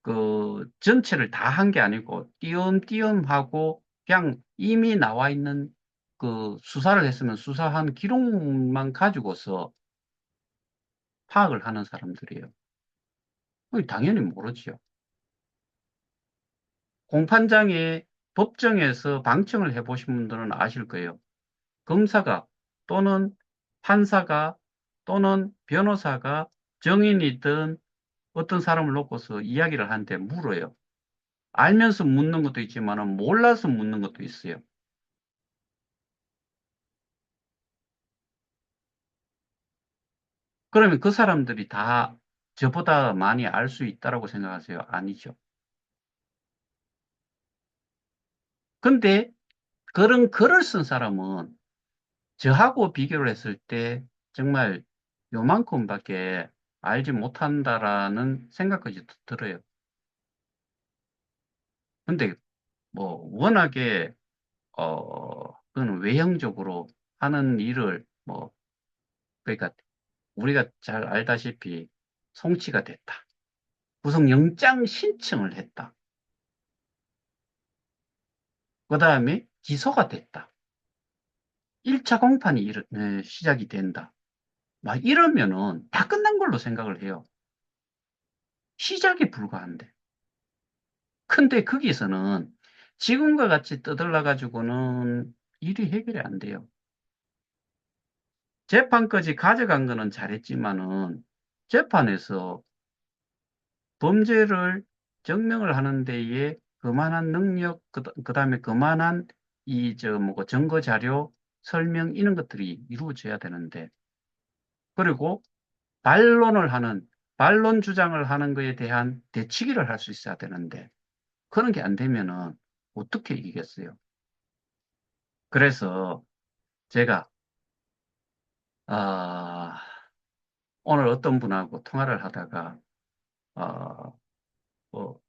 그 전체를 다 한 게 아니고 띄엄띄엄하고 그냥 이미 나와 있는 그 수사를 했으면 수사한 기록만 가지고서 파악을 하는 사람들이에요. 당연히 모르지요. 공판장에 법정에서 방청을 해보신 분들은 아실 거예요. 검사가 또는 판사가 또는 변호사가 정인이든 어떤 사람을 놓고서 이야기를 하는데 물어요. 알면서 묻는 것도 있지만 몰라서 묻는 것도 있어요. 그러면 그 사람들이 다 저보다 많이 알 수 있다라고 생각하세요? 아니죠. 근데 그런 글을 쓴 사람은 저하고 비교를 했을 때 정말 요만큼밖에 알지 못한다라는 생각까지 들어요. 근데 뭐 워낙에 그는 외형적으로 하는 일을 뭐 그러니까 우리가 잘 알다시피 송치가 됐다. 구속영장 신청을 했다. 그 다음에 기소가 됐다. 1차 공판이 시작이 된다. 막 이러면은 다 끝난 걸로 생각을 해요. 시작에 불과한데. 근데 거기서는 지금과 같이 떠들라 가지고는 일이 해결이 안 돼요. 재판까지 가져간 거는 잘했지만은 재판에서 범죄를 증명을 하는 데에 그만한 능력, 그다음에 그만한 뭐 증거 자료, 설명 이런 것들이 이루어져야 되는데 그리고 반론을 하는 반론 주장을 하는 것에 대한 대치기를 할 수 있어야 되는데 그런 게 안 되면은 어떻게 이기겠어요? 그래서 제가 아, 오늘 어떤 분하고 통화를 하다가 어, 뭐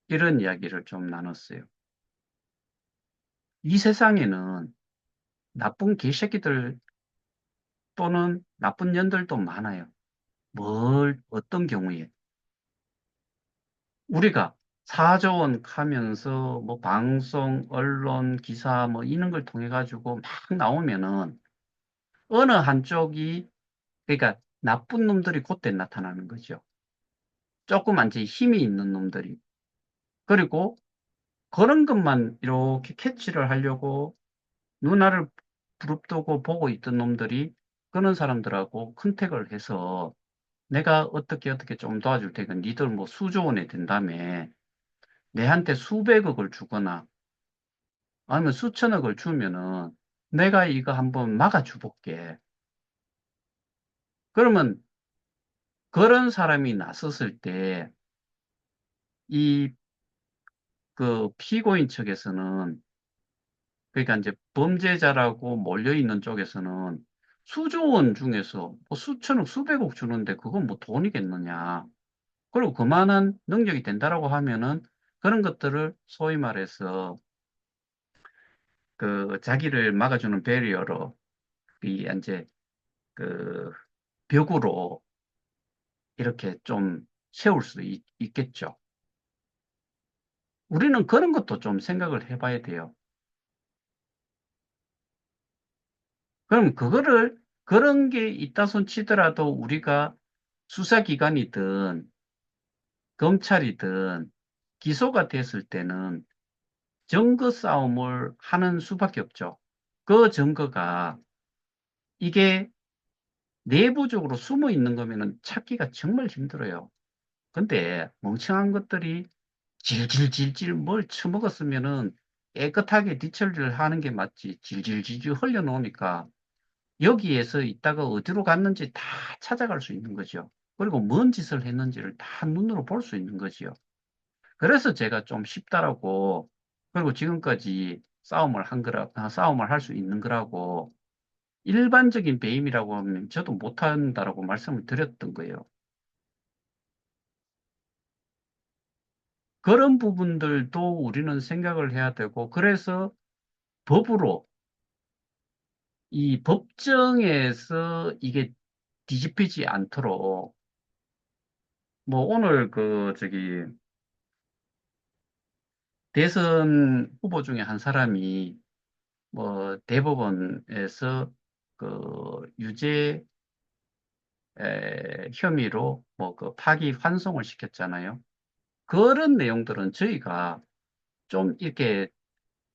이런 이야기를 좀 나눴어요. 이 세상에는 나쁜 개새끼들 또는 나쁜 년들도 많아요. 어떤 경우에 우리가 사조원 하면서 뭐 방송, 언론, 기사 뭐 이런 걸 통해 가지고 막 나오면은 어느 한쪽이 그러니까 나쁜 놈들이 그때 나타나는 거죠. 조금 이제 힘이 있는 놈들이. 그리고 그런 것만 이렇게 캐치를 하려고 누나를 부릅뜨고 보고 있던 놈들이 그런 사람들하고 컨택을 해서 내가 어떻게 좀 도와줄 테니까 니들 뭐 수조 원에 된다며 내한테 수백억을 주거나 아니면 수천억을 주면은 내가 이거 한번 막아줘 볼게. 그러면 그런 사람이 나섰을 때 이 그 피고인 측에서는 그러니까 이제 범죄자라고 몰려 있는 쪽에서는 수조 원 중에서 뭐 수천억 수백억 주는데 그건 뭐 돈이겠느냐. 그리고 그만한 능력이 된다라고 하면은 그런 것들을 소위 말해서 그 자기를 막아주는 배리어로 이 이제 그 벽으로 이렇게 좀 세울 수도 겠죠. 우리는 그런 것도 좀 생각을 해봐야 돼요. 그럼 그런 게 있다 손 치더라도 우리가 수사기관이든 검찰이든 기소가 됐을 때는 증거 싸움을 하는 수밖에 없죠. 그 증거가 이게 내부적으로 숨어 있는 거면은 찾기가 정말 힘들어요. 근데 멍청한 것들이 질질질질 뭘 처먹었으면은 깨끗하게 뒤처리를 하는 게 맞지. 질질질질 흘려놓으니까 여기에서 있다가 어디로 갔는지 다 찾아갈 수 있는 거죠. 그리고 뭔 짓을 했는지를 다 눈으로 볼 수 있는 거지요. 그래서 제가 좀 쉽다라고, 그리고 지금까지 싸움을 할 수 있는 거라고, 일반적인 배임이라고 하면 저도 못한다라고 말씀을 드렸던 거예요. 그런 부분들도 우리는 생각을 해야 되고, 그래서 법으로, 이 법정에서 이게 뒤집히지 않도록, 뭐 오늘 대선 후보 중에 한 사람이 뭐 대법원에서 그 유죄 혐의로 뭐 그 파기 환송을 시켰잖아요. 그런 내용들은 저희가 좀 이렇게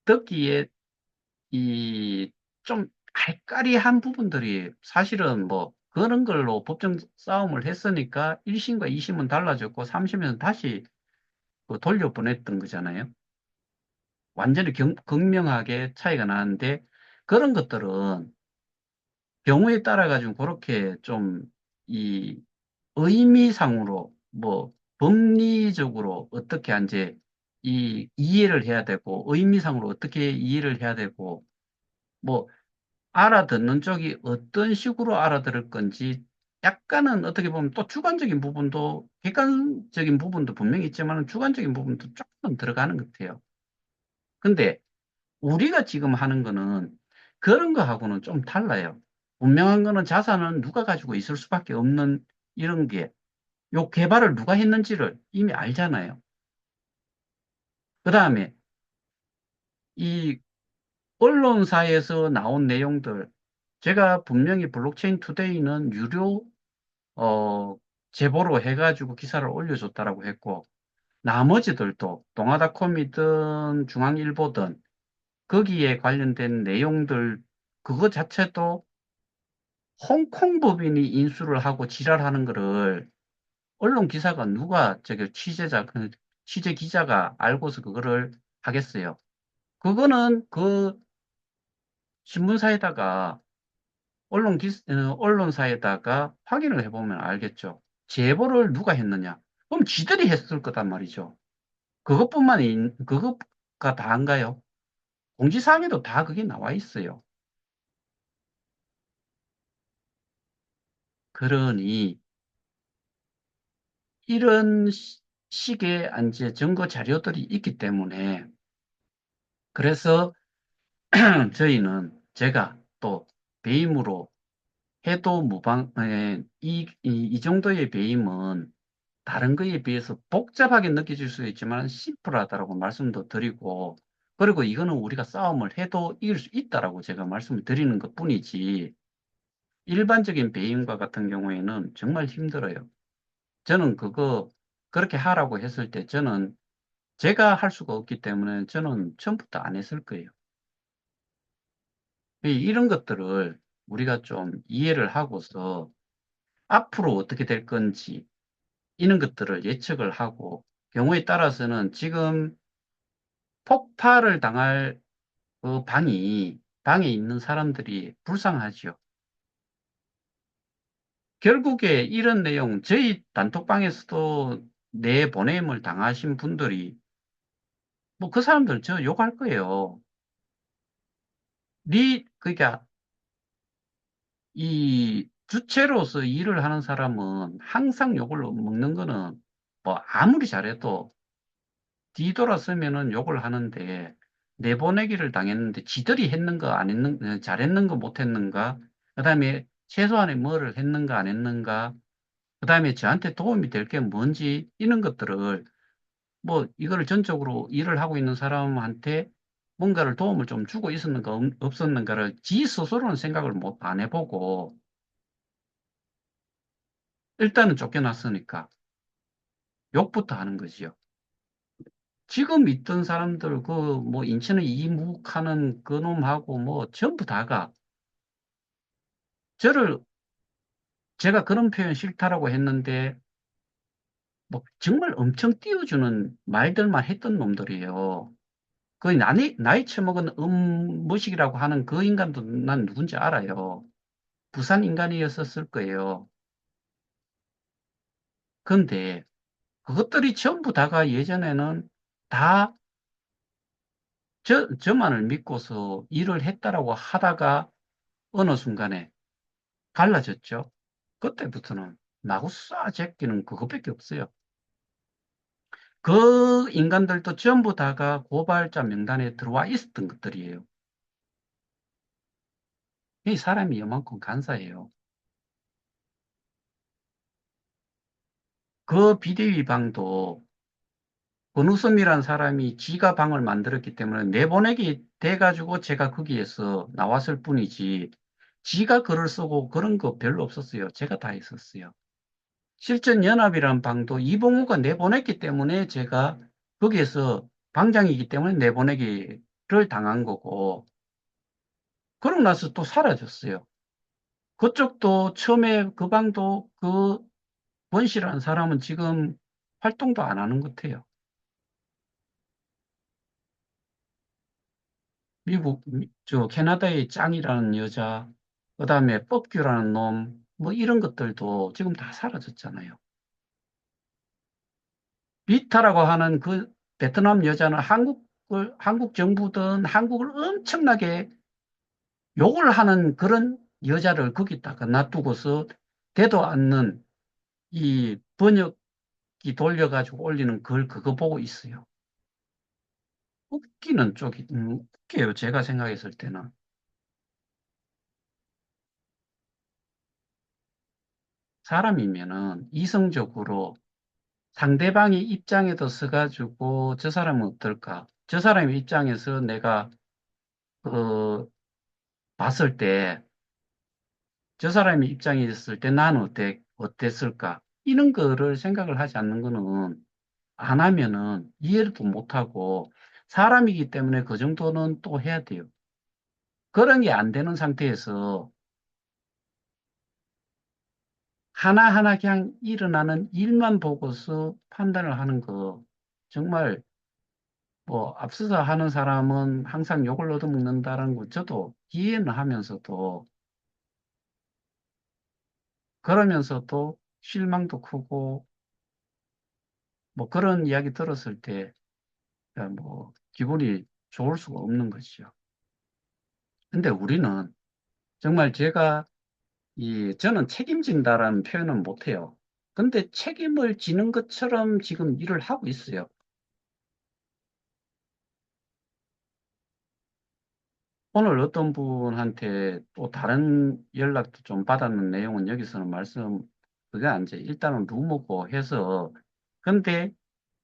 듣기에 이 좀 알까리한 부분들이 사실은 뭐 그런 걸로 법정 싸움을 했으니까 1심과 2심은 달라졌고 3심에서 다시 그 돌려보냈던 거잖아요. 완전히 극명하게 차이가 나는데 그런 것들은 경우에 따라 가지고 그렇게 좀 이 의미상으로 뭐 법리적으로 어떻게 이제 이 이해를 해야 되고 의미상으로 어떻게 이해를 해야 되고 뭐 알아듣는 쪽이 어떤 식으로 알아들을 건지 약간은 어떻게 보면 또 주관적인 부분도 객관적인 부분도 분명히 있지만 주관적인 부분도 조금 들어가는 것 같아요. 근데 우리가 지금 하는 거는 그런 거하고는 좀 달라요. 분명한 거는 자산은 누가 가지고 있을 수밖에 없는 이런 게, 요 개발을 누가 했는지를 이미 알잖아요. 그 다음에 이 언론사에서 나온 내용들, 제가 분명히 블록체인 투데이는 유료, 어, 제보로 해가지고 기사를 올려줬다라고 했고, 나머지들도 동아닷컴이든 중앙일보든 거기에 관련된 내용들, 그거 자체도 홍콩 법인이 인수를 하고 지랄하는 거를 언론 기사가 누가 저기 그 취재 기자가 알고서 그거를 하겠어요. 그거는 그 신문사에다가 언론사에다가 확인을 해보면 알겠죠. 제보를 누가 했느냐? 그럼 지들이 했을 거단 말이죠. 그것가 다인가요? 공지사항에도 다 그게 나와 있어요. 그러니 이런 식의 이제 증거 자료들이 있기 때문에 그래서 저희는 제가 또 배임으로 해도 이 정도의 배임은 다른 거에 비해서 복잡하게 느껴질 수 있지만 심플하다라고 말씀도 드리고 그리고 이거는 우리가 싸움을 해도 이길 수 있다라고 제가 말씀을 드리는 것 뿐이지 일반적인 배임과 같은 경우에는 정말 힘들어요. 저는 그렇게 하라고 했을 때 저는 제가 할 수가 없기 때문에 저는 처음부터 안 했을 거예요. 이런 것들을 우리가 좀 이해를 하고서 앞으로 어떻게 될 건지 이런 것들을 예측을 하고 경우에 따라서는 지금 폭발을 당할 그 방에 있는 사람들이 불쌍하죠. 결국에 이런 내용 저희 단톡방에서도 내보냄을 당하신 분들이 뭐 그 사람들 저 욕할 거예요. 그러니까 이 주체로서 일을 하는 사람은 항상 욕을 먹는 거는 뭐 아무리 잘해도 뒤돌아서면은 욕을 하는데 내보내기를 당했는데 지들이 했는가 안 했는 잘했는가 못했는가 그다음에 최소한의 뭐를 했는가 안 했는가 그다음에 저한테 도움이 될 게 뭔지 이런 것들을 뭐 이거를 전적으로 일을 하고 있는 사람한테 뭔가를 도움을 좀 주고 있었는가 없었는가를 지 스스로는 생각을 못 안 해보고 일단은 쫓겨났으니까 욕부터 하는 거지요. 지금 있던 사람들 그 뭐 인천에 이묵하는 그놈하고 뭐 전부 다가 저를 제가 그런 표현 싫다라고 했는데 뭐 정말 엄청 띄워주는 말들만 했던 놈들이에요. 그 나이 처먹은 음무식이라고 하는 그 인간도 난 누군지 알아요. 부산 인간이었을 거예요. 근데 그것들이 전부 다가 예전에는 다 저만을 믿고서 일을 했다라고 하다가 어느 순간에 갈라졌죠. 그때부터는 마구싸 제끼는 그것밖에 없어요. 그 인간들도 전부 다가 고발자 명단에 들어와 있었던 것들이에요. 이 사람이 요만큼 간사해요. 그 비대위 방도 권우섭이라는 사람이 지가 방을 만들었기 때문에 내보내기 돼가지고 제가 거기에서 나왔을 뿐이지 지가 글을 쓰고 그런 거 별로 없었어요. 제가 다 했었어요. 실전연합이라는 방도 이봉우가 내보냈기 때문에 제가 거기에서 방장이기 때문에 내보내기를 당한 거고, 그러고 나서 또 사라졌어요. 그쪽도 처음에 그 방도 그 원씨라는 사람은 지금 활동도 안 하는 것 같아요. 캐나다의 짱이라는 여자, 그 다음에 뻑규라는 놈, 뭐 이런 것들도 지금 다 사라졌잖아요. 비타라고 하는 그 베트남 여자는 한국 정부든 한국을 엄청나게 욕을 하는 그런 여자를 거기다가 놔두고서 되도 않는 이 번역기 돌려가지고 올리는 글 그거 보고 있어요. 웃기는 쪽이, 웃겨요. 제가 생각했을 때는. 사람이면은 이성적으로 상대방의 입장에도 서가지고 저 사람은 어떨까? 저 사람의 입장에서 내가, 그, 봤을 때 저 사람의 입장에 있을 때 나는 어땠을까? 이런 거를 생각을 하지 않는 거는 안 하면은 이해도 못하고 사람이기 때문에 그 정도는 또 해야 돼요. 그런 게 안 되는 상태에서 하나하나 그냥 일어나는 일만 보고서 판단을 하는 거 정말 뭐 앞서서 하는 사람은 항상 욕을 얻어먹는다는 거 저도 이해는 하면서도 그러면서도 실망도 크고 뭐 그런 이야기 들었을 때 뭐 기분이 좋을 수가 없는 것이죠. 근데 우리는 정말 저는 책임진다라는 표현은 못해요. 근데 책임을 지는 것처럼 지금 일을 하고 있어요. 오늘 어떤 분한테 또 다른 연락도 좀 받았는 내용은 여기서는 그게 아니지. 일단은 루머고 해서. 근데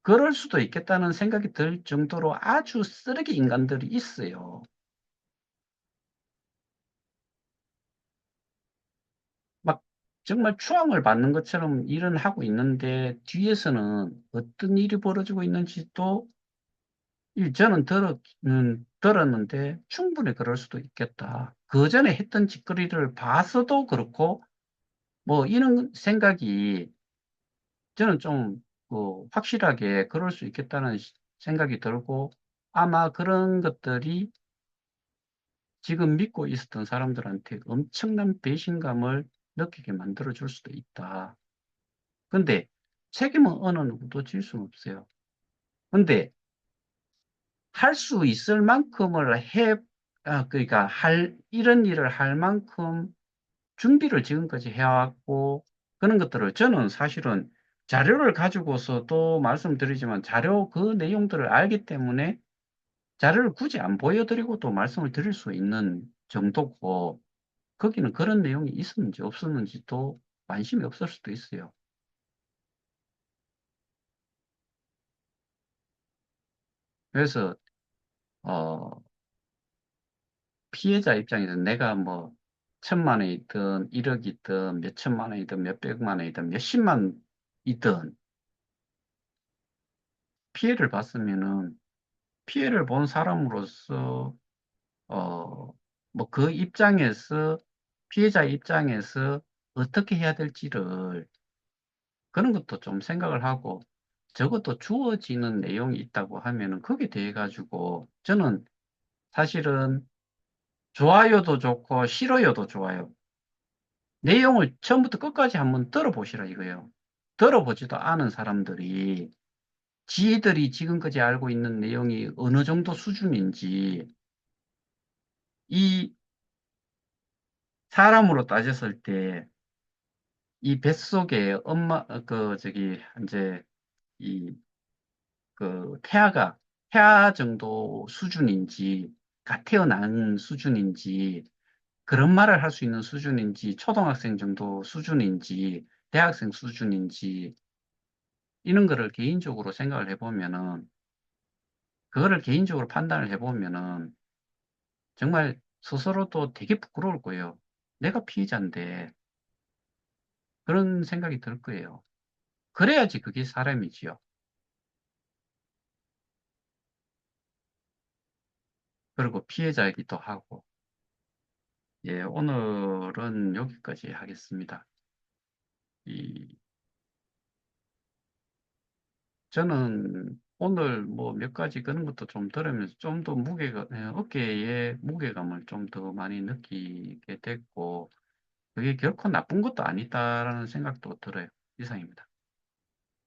그럴 수도 있겠다는 생각이 들 정도로 아주 쓰레기 인간들이 있어요. 막 정말 추앙을 받는 것처럼 일은 하고 있는데 뒤에서는 어떤 일이 벌어지고 있는지도 저는 들었는데 충분히 그럴 수도 있겠다. 그 전에 했던 짓거리를 봐서도 그렇고 뭐 이런 생각이 저는 좀 확실하게 그럴 수 있겠다는 생각이 들고 아마 그런 것들이 지금 믿고 있었던 사람들한테 엄청난 배신감을 느끼게 만들어 줄 수도 있다. 근데 책임은 어느 누구도 질 수는 없어요. 근데 할 수 있을 만큼을 그러니까 이런 일을 할 만큼 준비를 지금까지 해왔고, 그런 것들을 저는 사실은 자료를 가지고서도 말씀드리지만 그 내용들을 알기 때문에 자료를 굳이 안 보여드리고도 말씀을 드릴 수 있는 정도고, 거기는 그런 내용이 있었는지 없었는지도 관심이 없을 수도 있어요. 그래서, 어, 피해자 입장에서 내가 뭐, 1,000만 원이든 1억이든 몇천만 원이든 몇백만 원이든 몇십만이든 피해를 봤으면은 피해를 본 사람으로서 뭐 그 입장에서 피해자 입장에서 어떻게 해야 될지를 그런 것도 좀 생각을 하고 적어도 주어지는 내용이 있다고 하면은 거기에 대해 가지고 저는 사실은 좋아요도 좋고 싫어요도 좋아요. 내용을 처음부터 끝까지 한번 들어보시라 이거예요. 들어보지도 않은 사람들이 지들이 지금까지 알고 있는 내용이 어느 정도 수준인지 이 사람으로 따졌을 때 이 뱃속에 이제, 이, 태아 정도 수준인지, 가 태어난 수준인지, 그런 말을 할 수 있는 수준인지, 초등학생 정도 수준인지, 대학생 수준인지, 이런 거를 개인적으로 생각을 해보면은, 그거를 개인적으로 판단을 해보면은, 정말 스스로도 되게 부끄러울 거예요. 내가 피해자인데 그런 생각이 들 거예요. 그래야지 그게 사람이지요. 그리고 피해자이기도 하고. 예, 오늘은 여기까지 하겠습니다. 이, 저는 오늘 뭐 몇 가지 그런 것도 좀 들으면서 좀 더 어깨에 무게감을 좀 더 많이 느끼게 됐고, 그게 결코 나쁜 것도 아니다라는 생각도 들어요. 이상입니다.